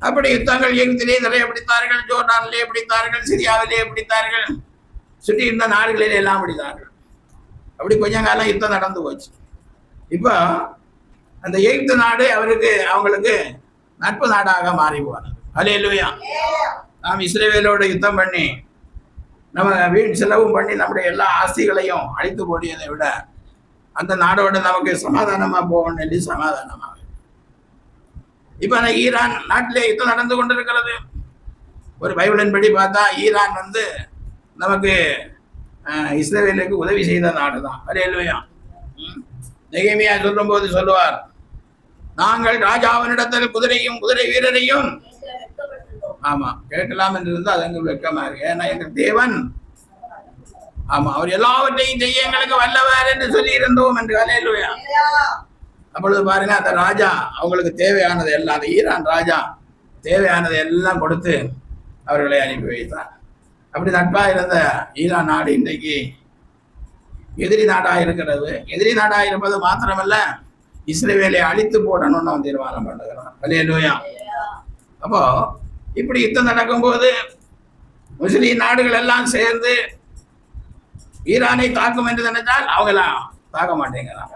அப்படி யுத்தங்கள் எகிப்திலே நிறைய பிடித்தார்கள், ஜோர்டானிலே பிடித்தார்கள், சிரியாவிலே பிடித்தார்கள், சுற்றி இருந்த நாடுகளிலே எல்லாம் பிடித்தார்கள். அப்படி கொஞ்ச காலம் யுத்தம் நடந்து போச்சு. இப்போ அந்த எகிப்து நாடு அவங்களுக்கு நட்பு நாடாக மாறி போனது. அல்லேலூயா. நாம் இஸ்ரவேலோட யுத்தம் பண்ணி நம்ம வீண் செலவும் பண்ணி நம்முடைய எல்லா ஆஸ்திகளையும் அழித்து போடியதை விட அந்த நாடோட நமக்கு சமாதானமா போகணும் என்று சமாதானமாக. இப்ப அந்த ஈரான் நாட்டிலே யுத்தம் நடந்து கொண்டிருக்கிறது. ஒரு பைபிளின் படி பார்த்தா ஈரான் நமக்கு இஸ்ரவேலுக்கு உதவி செய்த நாடு தான். அல்லேலூயா. நெகேமியா சொல்லும் போது சொல்லுவார், நாங்கள் ராஜாவினிடத்தில் குதிரையும் குதிரை வீரரையும் ஆமா கேட்கலாம் என்று இருந்தால் அது எங்களுக்கு வெட்கமா இருக்கு. ஏன்னா எங்கள் தேவன் ஆமா அவர் எல்லாவற்றையும் செய்ய எங்களுக்கு வல்லவர் என்று சொல்லி இருந்தோம் என்று. அல்லேலூயா. அப்பொழுது பாருங்க, அந்த ராஜா அவங்களுக்கு தேவையானது எல்லாம், அந்த ஈரான் ராஜா தேவையானதை எல்லாம் கொடுத்து அவர்களை அனுப்பி வைத்தார். அப்படி நட்பா இருந்த ஈரான் நாடு இன்றைக்கு எதிரி நாடா இருக்கிறது. எதிரி நாடா இருப்பது மாத்திரமல்ல, இஸ்ரவேலை அழித்து போடணும்னு அவன் தீர்மானம் பண்ணுகிறான். அல்லேலூயா. அப்போ இப்படி யுத்தம் நடக்கும்போது முஸ்லிம் நாடுகள் எல்லாம் சேர்ந்து ஈரானை தாக்கும் என்று நினைத்தால் அவங்களாம் தாக்க மாட்டேங்கிறாங்க.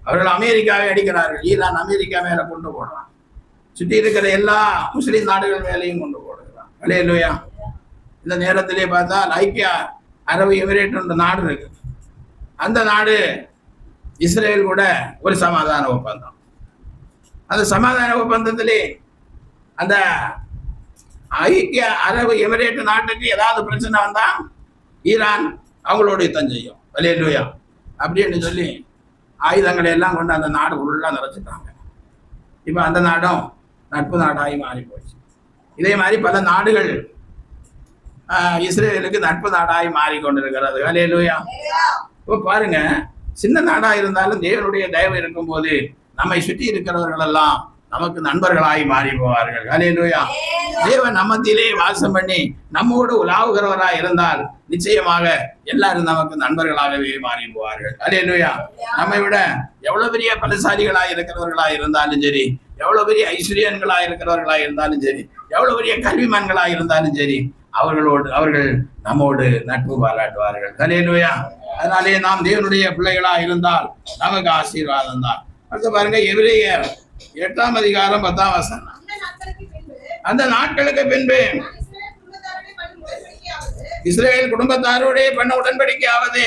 அவர்கள் அமெரிக்காவை அடிக்கிறார்கள். ஈரான் அமெரிக்கா மேல கொண்டு போடுறான், சுற்றி இருக்கிற எல்லா முஸ்லிம் நாடுகள் மேலேயும் கொண்டு போடுகிறான். அல்லேலூயா. இந்த நேரத்திலே பார்த்தால் ஐக்கிய அரபு எமிரேட் என்ற நாடு இருக்கு. அந்த நாடு இஸ்ரேல் கூட ஒரு சமாதான ஒப்பந்தம். அந்த சமாதான ஒப்பந்தத்திலே அந்த ஐக்கிய அரபு எமிரேட் நாட்டுக்கு ஏதாவது பிரச்சனை வந்தா ஈரான் அவங்களோட யுத்தம் செய்யும். அல்லேலூயா. அப்படின்னு சொல்லி ஆயுதங்களை எல்லாம் கொண்டு அந்த நாடு உள்ள நிறைச்சிட்டாங்க. இப்ப அந்த நாடும் நட்பு நாடாகி மாறி போச்சு. இதே மாதிரி பல நாடுகள் இஸ்ரேலுக்கு நட்பு நாடாகி மாறிக்கொண்டிருக்கிறது. அல்லேலூயா. இப்போ பாருங்க, சின்ன நாடா இருந்தாலும் தேவனுடைய தயவு இருக்கும் போது நம்மை சுற்றி இருக்கிறவர்கள் எல்லாம் நமக்கு நண்பர்களாகி மாறி போவார்கள். அல்லேலூயா. தேவன் நம்மத்திலே வாசம் பண்ணி நம்மோடு உலாவுகிறவராக இருந்தால் நிச்சயமாக எல்லாரும் நமக்கு நண்பர்களாகவே மாறி போவார்கள். அல்லேலூயா. நம்மை விட எவ்வளவு பெரிய பலசாலிகளாக இருக்கிறவர்களாக இருந்தாலும் சரி, எவ்வளவு பெரிய ஐஸ்வர்யன்களாக இருக்கிறவர்களாக இருந்தாலும் சரி, எவ்வளவு பெரிய கல்விமான்களாக இருந்தாலும் சரி, அவர்கள் நம்மோடு நட்பு பாராட்டுவார்கள். அல்லேலூயா. அதனாலே நாம் தேவனுடைய பிள்ளைகளாக இருந்தால் நமக்கு ஆசீர்வாதம் தான். அடுத்து பாருங்க, எபிரேயர் 8ஆம் அதிகாரம் 10ஆம் வசனம். அந்த நாட்களுக்கு பின்பு இஸ்ரவேல் குடும்பத்தாரோட பண்ண உடன்படிக்கையாவது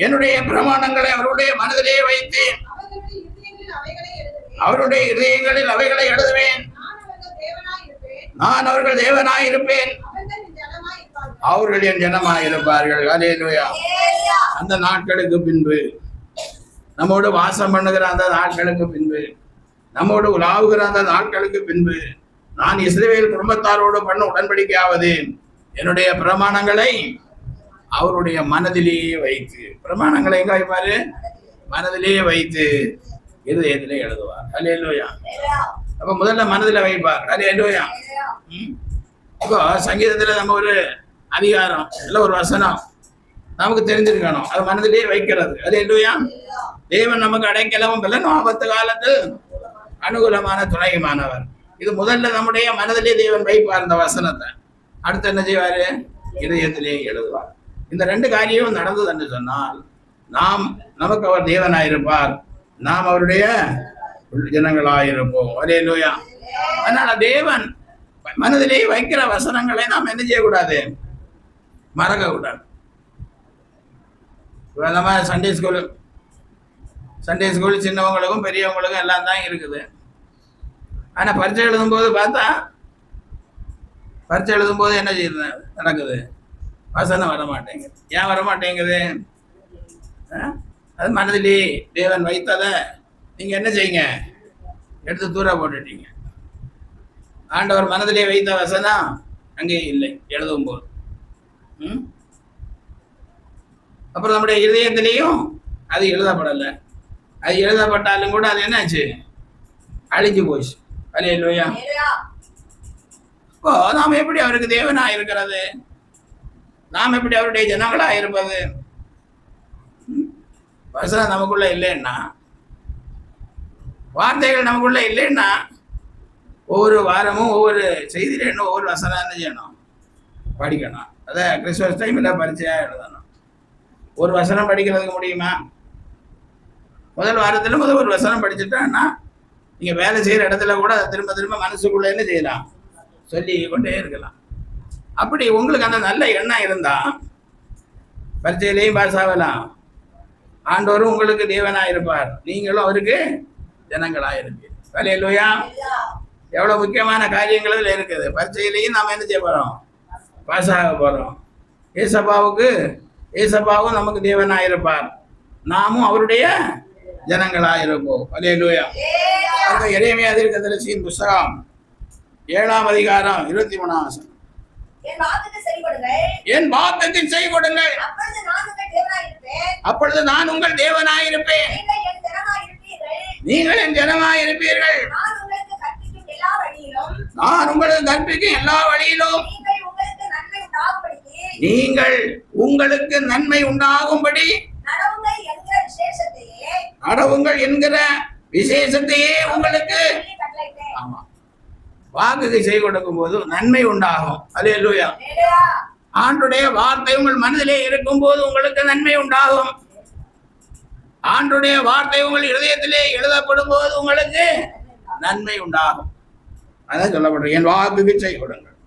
என்னுடைய பிரமாணங்களை அவருடைய மனதிலே வைத்து அவருடைய இதயங்களில் அவைகளை எழுதுவேன். நான் அவர்கள் தேவனாய் இருப்பேன், அவர்கள் என் ஜனமாய் இருப்பார்கள். அல்லேலூயா. அந்த நாட்களுக்கு பின்பு, நம்மோடு வாசம் பண்ணுகிற அந்த நாட்களுக்கு பின்பு, நம்மோடு உலாவுகிற அந்த நாட்களுக்கு பின்பு, நான் இஸ்ரவேல் குடும்பத்தாரோடு பண்ண உடன்படிக்கையாவது என்னுடைய பிரமாணங்களை அவருடைய மனதிலேயே வைத்து, பிரமாணங்களை எங்க வைப்பாரு? மனதிலேயே வைத்து இருதயத்திலே எழுதுவார். அல்லேலூயா. அப்ப முதல்ல மனதில் வைப்பார். அல்லேலூயா. இப்போ சங்கீதத்துல நம்ம ஒரு அதிகாரம் இல்ல ஒரு வசனம் நமக்கு தெரிஞ்சிருக்கணும், அது மனதிலேயே வைக்கிறது. அல்லேலூயா. தேவன் நமக்கு அடைக்கலமும் பலனும் ஆபத்து காலத்தில் அனுகூலமான துணையுமானவர். இது முதல்ல நம்முடைய மனதிலே தேவன் வைப்பார் இந்த வசனத்தை. அடுத்து என்ன செய்வாரு? இதயத்திலே எழுதுவார். இந்த ரெண்டு காரியமும் நடந்தது என்று சொன்னால் நமக்கு அவர் தேவனாயிருப்பார், நாம் அவருடைய ஜனங்களாயிருப்போம். அல்லேலூயா. அதனால தேவன் மனதிலே வைக்கிற வசனங்களை நாம் என்ன செய்யக்கூடாது? மறக்க கூடாது. நம்ம சண்டே ஸ்கூல் சின்னவங்களுக்கும் பெரியவங்களுக்கும் எல்லாம் தான் இருக்குது. ஆனால் பரீட்சை எழுதும்போது பார்த்தா என்ன செய்யுது நடக்குது? வசனம் வர மாட்டேங்குது. ஏன் வர மாட்டேங்குது? அது மனதிலே தேவன் வைத்ததை நீங்கள் என்ன செய்யுங்க, எடுத்து தூர போட்டுட்டீங்க. ஆண்டவர் மனதிலே வைத்த வசனம் அங்கே இல்லை எழுதும் போது. அப்புறம் நம்முடைய இதயத்திலையும் அது எழுதப்படலை. அது எழுதப்பட்டாலும் கூட அது என்னாச்சு? அழிஞ்சு போச்சு. அல்லேலூயா. இப்போ நாம் எப்படி அவருக்கு தேவனா இருக்கிறது? நாம் எப்படி அவருடைய ஜனங்களா இருப்பது? வசனம் நமக்குள்ள இல்லைன்னா, வார்த்தைகள் நமக்குள்ள இல்லைன்னா, ஒவ்வொரு வாரமும் ஒவ்வொரு செய்தியிலும் ஒவ்வொரு வசனம் என்ன செய்யணும்? படிக்கணும். அதை கிறிஸ்துமஸ் டைமில் பரிச்சையாக எழுதணும். ஒரு வசனம் படிக்கிறதுக்கு முடியுமா? முதல் வாரத்தில் ஒரு வசனம் படிச்சுட்டான்னா நீங்கள் வேலை செய்கிற இடத்துல கூட அதை திரும்ப திரும்ப மனசுக்குள்ளே என்ன செய்யலாம்? சொல்லி கொண்டே இருக்கலாம். அப்படி உங்களுக்கு அந்த நல்ல எண்ணம் இருந்தால் பரிச்சையிலையும் பாஸ் ஆகலாம். ஆண்டவரும் உங்களுக்கு தேவனாக இருப்பார், நீங்களும் அவருக்கு ஜனங்களாக இருக்கு. அல்லேலூயா. எவ்வளோ முக்கியமான காரியங்கள் இதில் இருக்குது. பரிச்சையிலையும் நாம் என்ன செய்ய போகிறோம்? பாஸ் ஆக போகிறோம். ஏசப்பாவும் நமக்கு தேவனாக இருப்பார், நாமும் அவருடைய ஜனங்களாக இருப்போம். அல்லேலூயா. அந்த எரேமியா தீர்க்கதரிசியின் புத்தகம் 7ஆம் அதிகாரம் 23ஆம் வசனம். என் வாக்குக்கு செவி கொடுங்கள், அப்பொழுது நான் உங்கள் தேவனாயிருப்பேன், நீங்கள் என் ஜனமாயிருப்பீர்கள். நான் உங்களுக்கு கற்பிக்கும் எல்லா வழியிலும் நீங்கள் உங்களுக்கு நன்மை உண்டாகும்படி நடவுங்கள் என்கிற விசேஷத்தையே உங்களுக்கு. ஆமா, வாக்குக்கு செவி கொடுக்கும் போது நன்மை உண்டாகும். அல்லேலூயா. ஆண்டுடைய வார்த்தை உங்கள் மனதிலே இருக்கும் போது உங்களுக்கு நன்மை உண்டாகும். ஆண்டுடைய வார்த்தை உங்கள் இருதயத்திலே எழுதப்படும் போது உங்களுக்கு நன்மை உண்டாகும். அதான் சொல்லப்படுற, என் வாக்குக்கு செவி கொடுங்கள்,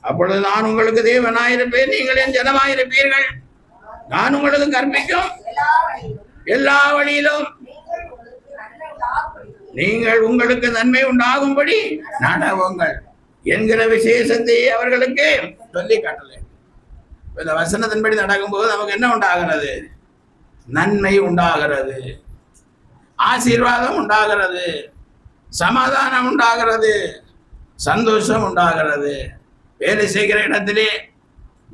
அப்பொழுது நான் உங்களுக்கு தேவனாயிருப்பேன், நீங்கள் என் ஜனமாயிருப்பீர்கள். நான் உங்களுக்கு கற்பிக்கும் எல்லா வழியிலும் நீங்கள் உங்களுக்கு நன்மை உண்டாகும்படி நடவுங்கள் என்கிற விசேஷத்தை அவர்களுக்கு சொல்லி காட்டலை. இந்த வசனத்தின்படி நடக்கும்போது நமக்கு என்ன உண்டாகிறது? நன்மை உண்டாகிறது, ஆசீர்வாதம் உண்டாகிறது, சமாதானம் உண்டாகிறது, சந்தோஷம் உண்டாகிறது. வேலை செய்கிற இடத்திலே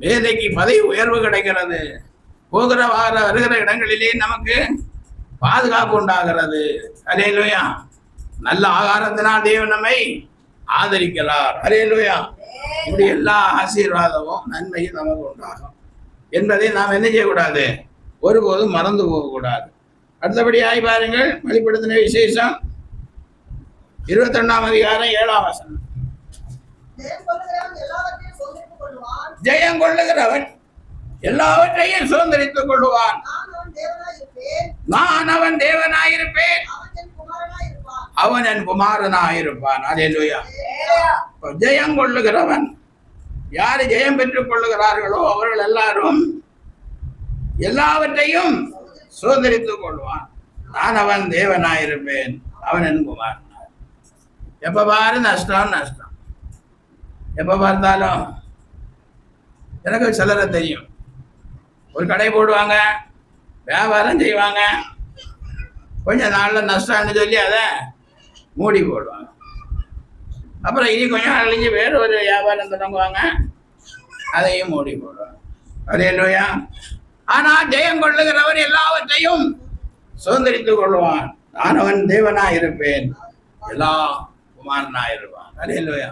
வேலைக்கு பதவி உயர்வு கிடைக்கிறது. போகிற வருகிற இடங்களிலே நமக்கு பாதுகாப்பு உண்டாகிறது. அல்லேலூயா. நல்ல ஆகாரத்தினால் தேவன் நம்மை ஆதரிக்கிறார். அல்லேலூயா. இப்படி எல்லா ஆசீர்வாதமும் நன்மையும் நமக்கு உண்டாகும் என்பதை நாம் என்ன செய்யக்கூடாது? ஒருபோதும் மறந்து போகக்கூடாது. அடுத்தபடியாய் பாருங்கள், வெளிப்படுத்தின விசேஷம் 21ஆம் அதிகாரம் 7ஆம் வசனம். ஜெயம் கொள்ளுகிறவன் எல்லாவற்றையும் சுதந்திரித்துக் கொள்ளுவான், நான் அவன் தேவனாயிருப்பேன், அவன் என் குமாரனாயிருப்பான். அல்லேலூயா. ஜெயம் கொள்ளுகிறவன், யாரு ஜெயம் பெற்றுக் கொள்ளுகிறார்களோ அவர்கள் எல்லாரும் எல்லாவற்றையும் சுதந்திரித்துக் கொள்வான். நான் அவன் தேவனாயிருப்பேன், அவன் என் குமாரன். எப்ப பாரு நஷ்டம் நஷ்டம். எப்ப பார்த்தாலும் எனக்கு சிலரை தெரியும், ஒரு கடை போடுவாங்க, வியாபாரம் செய்வாங்க, கொஞ்ச நாளில் நஷ்டம்னு சொல்லி அதை மூடி போடுவாங்க. அப்புறம் இனி கொஞ்சம் நாள் கழிஞ்சு வேறு ஒரு வியாபாரம் தொடங்குவாங்க, அதையும் மூடி போடுவாங்க. அல்லேலூயா. ஆனால் ஜெயம் கொள்ளுகிறவன் எல்லாவற்றையும் சுதந்திரித்துக் கொள்வான். நான் அவன் தேவனாக இருப்பேன், எல்லா குமாரனாக இருப்பான். அல்லேலூயா.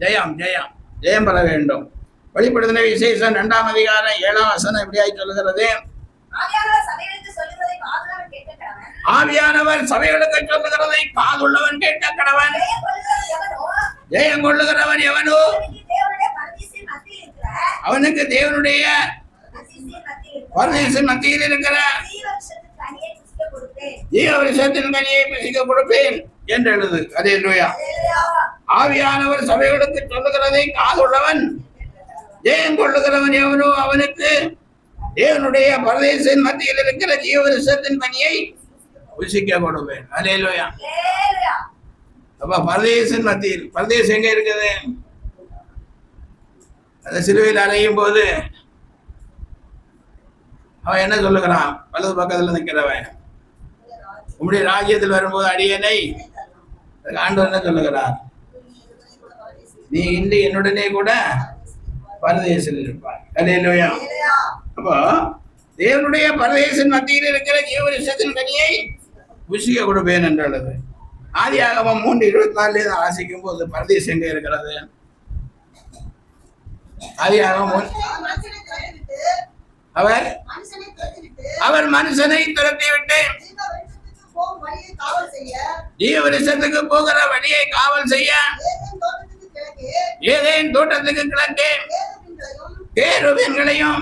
ஜெயம் ஜெயம் ஜெயம் பெற வேண்டும். வெளிப்படுத்தின விசேஷம் 2ஆம் அதிகாரம் 7ஆம் வசனம் எப்படியாய் சொல்லுகிறது? ஆவியானவர் சபைகளுக்கு சொல்லுகிறதை காதுள்ளவன் கேட்க கடவன். ஜெயம் கொள்ளுகிறவன் எவனோ அவனுக்கு தேவனுடைய பரதேசின் மத்தியில் இருக்கிற ஜீவ விருட்சத்தின் கனியை புசிக்க கொடுப்பேன் என்று எழுது. அல்லேலூயா. ஆவியானவர் சபைகளுக்கு சொல்லுகிறதை காதுள்ளவன் ஜெயம் கொள்ளுகிறவன் எவனோ அவனுக்கு தேவனுடைய பரதேசின் மத்தியில் இருக்கிற ஜீவவிருஷத்தின் பணியை புசிக்க கொடுப்பேன். அல்லேலூயா. அப்ப பரதேசின் மத்தியில், பரதேசம் எங்க இருக்குது? அந்த சிலுவையில் அலையும் போது அவன் என்ன சொல்லுகிறான்? வலது பக்கத்துல நிற்கிறவன், உம்முடைய ராஜ்யத்தில் வரும்போது அடியனை, ஆண்டவர் என்ன சொல்லுகிறார்? நீ இன்று என்னுடனே கூட பரதேசில் இருப்பாய். அல்லேலூயா. அப்போ தேவனுடைய பரதேசின் மத்தியில் இருக்கிற ஜீவவிருஷத்தின் கனியை புசிக்க கொடுப்பேன் என்றது ஆதியாகமம் 3:24 ஆசிக்கும் போது பரதேசம் எங்க இருக்கிறது? ஆதியாகமம் அவர் மனுஷனை துரத்திவிட்டு ஜீவவிருஷத்துக்கு போகிற வழியை காவல் செய்ய ஏதேன் தோட்டத்துக்கு கிழக்கே கேருபீன்களையும்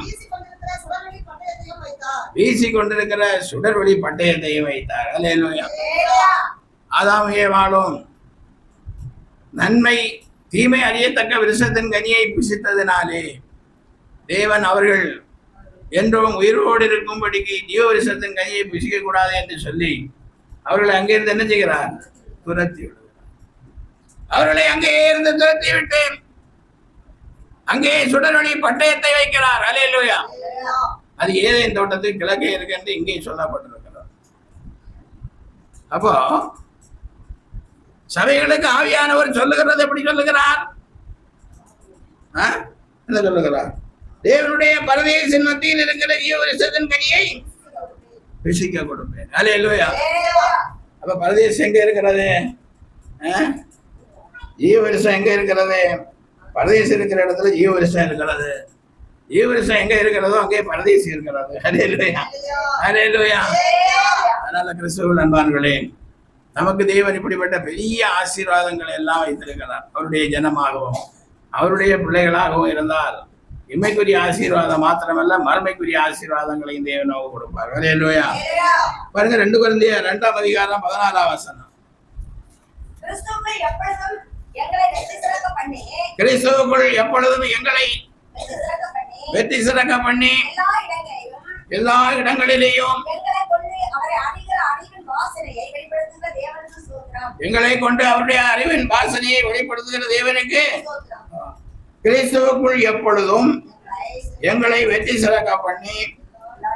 வீசி கொண்டிருக்கிற சுடர்வழி பட்டயத்தையும் வைத்தார். அல்லேலூயா. ஆதாம் ஏவாளும் நன்மை தீமை அறியத்தக்க விருஷத்தின் கனியை புசித்ததினாலே தேவன் அவர்கள் என்றும் உயிரோடு இருக்கும்படிக்கு ஜீவ விருஷத்தின் கனியை புசிக்க கூடாது என்று சொல்லி அவர்களை அங்கிருந்து என்ன செய்கிறார்? துரத்தி விடுகிறார். அவர்களை அங்கே இருந்து துரத்தி விட்டு அங்கே சுடரொளி பட்டயத்தை வைக்கிறார். அல்லேலூயா. அது ஏதேன் தோட்டத்துக்கு கிழக்கே இருக்கு என்று இங்கே சொல்லப்பட்டிருக்கிறார். அப்போ சபைகளுக்கு ஆவியானவர் சொல்லுகிறது எப்படி சொல்லுகிறார்? என்ன சொல்லுகிறார்? தேவனுடைய பரதேசின் மத்தியில் இருக்கிற ஜீவவிருஷத்தின் கனியை புசிக்க கொடுப்பேன். அல்லேலூயா. அப்ப பரதேசம் எங்க இருக்கிறது? ஜீவவிருஷம் எங்க இருக்கிறது? பரதேசம் இருக்கிற இடத்துல ஜீவவிருஷம் இருக்கிறது. ஜீவவிருஷம் எங்க இருக்கிறதோ அங்கே பரதேசி இருக்கிறது. அல்லேலூயா. அல்லேலூயா. அதனால கிறிஸ்துவுக்குள் அன்பானவர்களே, நமக்கு தேவன் இப்படிப்பட்ட பெரிய ஆசீர்வாதங்களை எல்லாம் வைத்திருக்கிறார். அவருடைய ஜனமாகவும் அவருடைய பிள்ளைகளாகவும் இருந்தால் இம்மைக்குரிய ஆசீர்வாதம் மாத்திரமல்ல, மறுமைக்குரிய ஆசீர்வாதங்களையும் தேவன் நமக்கு கொடுப்பார். அல்லேலூயா. பாருங்க, 2 கொரிந்தியர் 2ஆம் அதிகாரம் 14ஆம் வசனம். கிறிஸ்துவுக்குள் எப்பொழுதும் எங்களை வெற்றி சிறக்க பண்ணி எல்லா இடங்களிலேயும் எங்களை கொண்டு அவருடைய அறிவின் வாசனையை வெளிப்படுத்துகிற தேவனுக்கு கிறிஸ்துவுக்குள் எப்பொழுதும் எங்களை வெற்றி சிறக்க பண்ணி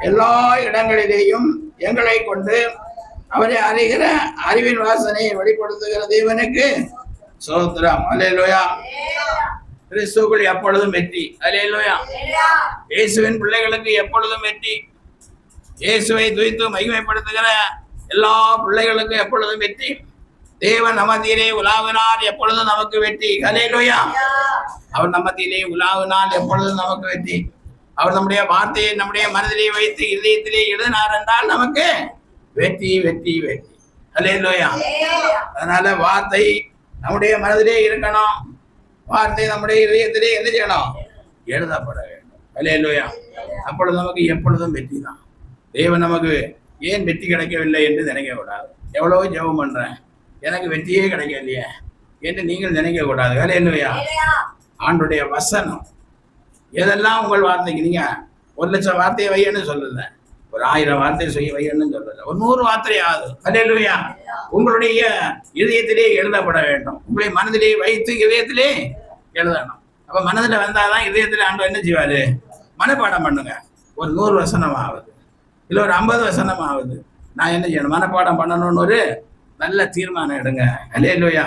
எல்லா இடங்களிலேயும் எங்களை கொண்டு அவரை அறிகிற அறிவின் வாசனையை வெளிப்படுத்துகிற தேவனுக்கு ஸ்தோத்திரம். அல்லேலூயா. கிறிஸ்துவுக்குள் எப்பொழுதும் வெற்றி. அல்லேலூயா. இயேசுவின் பிள்ளைகளுக்கு எப்பொழுதும் வெற்றி. இயேசுவை துதித்து மகிமைப்படுத்துகிற எல்லா பிள்ளைகளுக்கும் எப்பொழுதும் வெற்றி. தேவன் நமத்திலே உலாவினால் எப்பொழுதும் நமக்கு வெற்றி. அல்லேலூயா. அவர் நமத்திலே உலாவினால் எப்பொழுதும் நமக்கு வெற்றி. அவர் நம்முடைய வார்த்தையை நம்முடைய மனதிலே வைத்து இதயத்திலே எழுதினார் என்றால் நமக்கு வெற்றி வெற்றி வெற்றி. அல்லேலூயா. அதனால வார்த்தை நம்முடைய மனதிலே இருக்கணும். வார்த்தை நம்முடைய இதயத்திலே என்ன செய்யணும்? எழுதப்பட வேண்டும். அல்லேலூயா. அப்பொழுது நமக்கு எப்பொழுதும் வெற்றி தான். தேவன் நமக்கு ஏன் வெற்றி கிடைக்கவில்லை என்று நினைக்க கூடாது. எவ்வளவோ ஜெபம் பண்றேன், எனக்கு வெற்றியே கிடைக்கலையே என்று நீங்கள் நினைக்க கூடாது. அல்லேலூயா. ஆண்டுடைய வசனம் எதெல்லாம் உங்கள் வார்த்தைக்கு, நீங்க 1,00,000 வார்த்தையை வையன்னு சொல்லல, ஒரு 1000 வார்த்தை செய்ய வையன்னு சொல்லல, ஒரு 100 வார்த்தை ஆகுது. அல்லேலூயா. உங்களுடைய இதயத்திலே எழுதப்பட வேண்டும். உங்களுடைய மனதிலே வைத்து இதயத்திலே எழுதணும். அப்ப மனதில் வந்தாதான் இதயத்திலே ஆண்டவர் என்ன செய்வாரு? மனப்பாடம் பண்ணுங்க. ஒரு 100 வசனம் ஆகுது, இல்ல ஒரு 50 வசனம் ஆகுது, நான் என்ன செய்யணும்? மனப்பாடம் பண்ணணும்னு ஒரு நல்ல தீர்மானம் எடுங்க. அல்லேலூயா.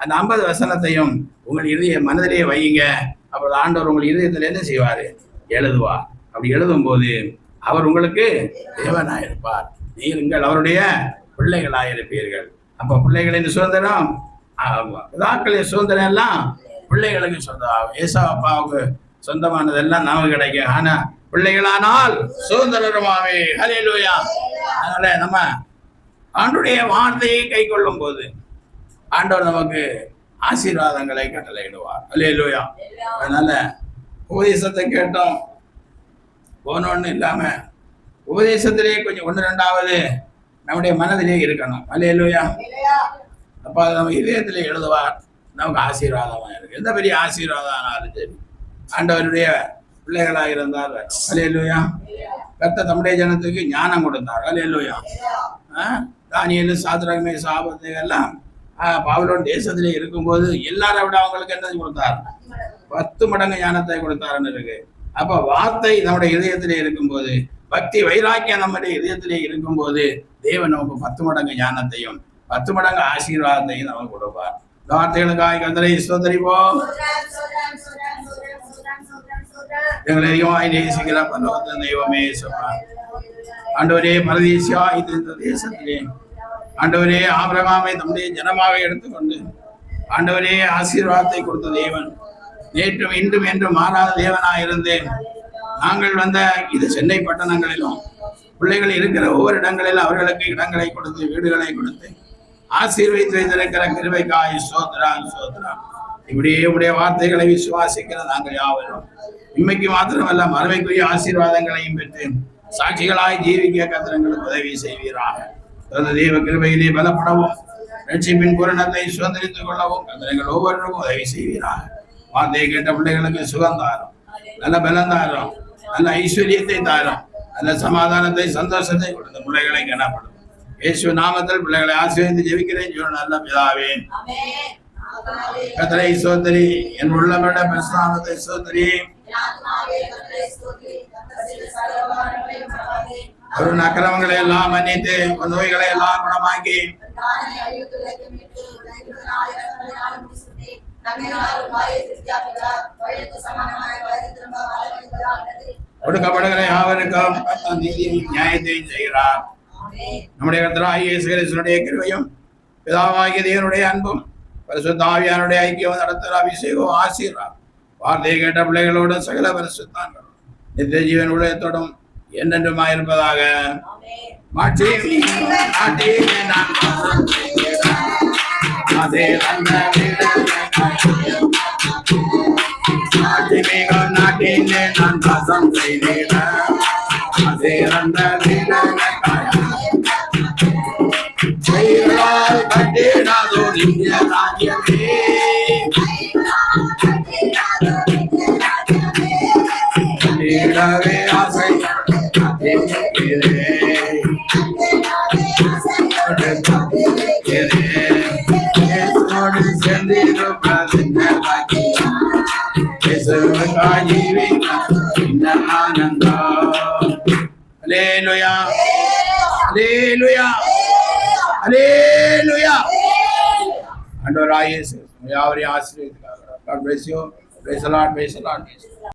அந்த 50 வசனத்தையும் உங்கள் இதய மனதிலேயே வையுங்க. அப்பொழுது ஆண்டவர் உங்கள் இதயத்தில் என்ன செய்வாரு? எழுதுவார். அப்படி எழுதும் போது அவர் உங்களுக்கு தேவனாயிருப்பார். நீங்கள் அவருடைய பிள்ளைகளாயிருப்பீர்கள். அப்ப பிள்ளைகளின் சுதந்திரம், பிதாக்களின் சுதந்திரம் எல்லாம் பிள்ளைகளுக்கு சொந்தம். ஏசாவு அப்பாவுக்கு சொந்தமானதெல்லாம் நமக்கு கிடைக்கும். ஆனா பிள்ளைகளானால் சுதந்திரமாவே. அல்லேலூயா. அதனால நம்ம ஆண்டுடைய வார்த்தையை கை கொள்ளும் போது ஆண்டவர் நமக்கு ஆசீர்வாதங்களை கட்டளையிடுவார். அல்லேலூயா. அதனால உபதேசத்தை கேட்டோம் போனோன்னு இல்லாம உபதேசத்திலே கொஞ்சம் 1-2வது நம்முடைய மனதிலே இருக்கணும். அல்லேலூயா. அப்ப நம்ம இதயத்திலே எழுதுவார். நமக்கு ஆசீர்வாதமா இருக்கு. எந்த பெரிய ஆசீர்வாதம் ஆனாலும் சரி, ஆண்டவருடைய பிள்ளைகளாக இருந்தார். அல்லேலூயா. கர்த்தர் நம்முடைய ஜனத்துக்கு ஞானம் கொடுத்தார். அல்லேலூயா. தானியேலு, சாத்ராக், மேஷாக், ஆபேத்நேகோ எல்லாம் பாபிலோன் தேசத்திலே இருக்கும்போது எல்லாரை விட அவங்களுக்கு என்ன கொடுத்தார்? 10 மடங்கு ஞானத்தை கொடுத்தாருன்னு இருக்கு. அப்ப வார்த்தை நம்முடைய இதயத்திலே இருக்கும்போது, பக்தி வைராக்கியம் நம்முடைய இதயத்திலே இருக்கும்போது தேவன் நமக்கு 10 மடங்கு ஞானத்தையும் 10 மடங்கு ஆசீர்வாதத்தையும் நமக்கு கொடுப்பார். வார்த்தைகளுக்காக கர்த்தரை ஸ்தோத்திரிப்போம். எங்களை அதிகமாய் நேசிக்கிற பரலோக தெய்வமே சொல்றார். ஆண்டவரே, பரதேசியா இந்த தேசத்திலே ஆண்டவரே ஆபிரகாமை தம்முடைய ஜனமாக எடுத்துக்கொண்டு ஆண்டவரே ஆசீர்வாதத்தை கொடுத்த தேவன், நேற்றும் இன்றும் என்றும் மாறாத தேவனாக இருந்தேன். நாங்கள் வந்த இது சென்னை பட்டணங்களிலும் பிள்ளைகள் இருக்கிற ஒவ்வொரு இடங்களிலும் அவர்களுக்கு இடங்களை கொடுத்து வீடுகளை கொடுத்து ஆசீர்வதித்து வைத்திருக்கிற கிருபைக்காய் ஸ்தோத்திரம் ஸ்தோத்திரம். இப்படியே உடைய வார்த்தைகளை விசுவாசிக்கிற நாங்கள் யாவரும் இன்மைக்கு மாத்திரமல்ல மறுமைக்குரிய ஆசீர்வாதங்களையும் பெற்று சாட்சிகளாய் ஜீவிக்க கர்த்தருக்கு உதவி செய்வீராக. தேவ கிருபையிலே பலப்படவும் ரட்சிப்பின் பூரணத்தை சுதந்திரித்துக் கொள்ளவும் கர்த்தர்கள் ஒவ்வொருவருக்கும் உதவி செய்வீராக. வார்த்தையை கேட்ட பிள்ளைகளுக்கு சுகம் தாரும், நல்ல பலம் தாரும், நல்ல ஐஸ்வர்யத்தை தாரும், நல்ல சமாதானத்தை சந்தோஷத்தை கொடுத்த பிள்ளைகளை காணப்படும். இயேசு நாமத்தில் பிள்ளைகளை ஆசீர்வதித்து ஜெபிக்கிறேன் நல்ல பிதாவே. கர்த்தரை ஸ்தோத்திரி, என் உள்ளமேட பரிசுத்தநாமத்தை ஸ்தோத்திரி. அவரின் அக்கிரமங்களை எல்லாம் மன்னித்து நோய்களை எல்லாம் குணமாக்கி கொடுக்கப்படுகிற யாவருக்கும் நீதியும் நியாயத்தையும் செய்கிறார். நம்முடைய கர்த்தராகிய இயேசு கிறிஸ்துவினுடைய கிருபையும் பிதாவாகிய தேவனுடைய அன்பும் பரிசுத்த ஆவியானுடைய ஐக்கியம் நடத்துகிற அபிஷேகம் ஆசீர்வாதம் வார்த்தையை கேட்ட பிள்ளைகளோடு சகல பரிசுத்தான்களும் நித்திய ஜீவன் உலகத்தோடும் என்றென்றுமாயிருப்பதாக. நாட்டிலே நான் வாசம் செய்தேன். ஆசை Hallelujah. Hallelujah. Hallelujah. And our eyes, we are God bless you. Praise the Lord. Praise the Lord.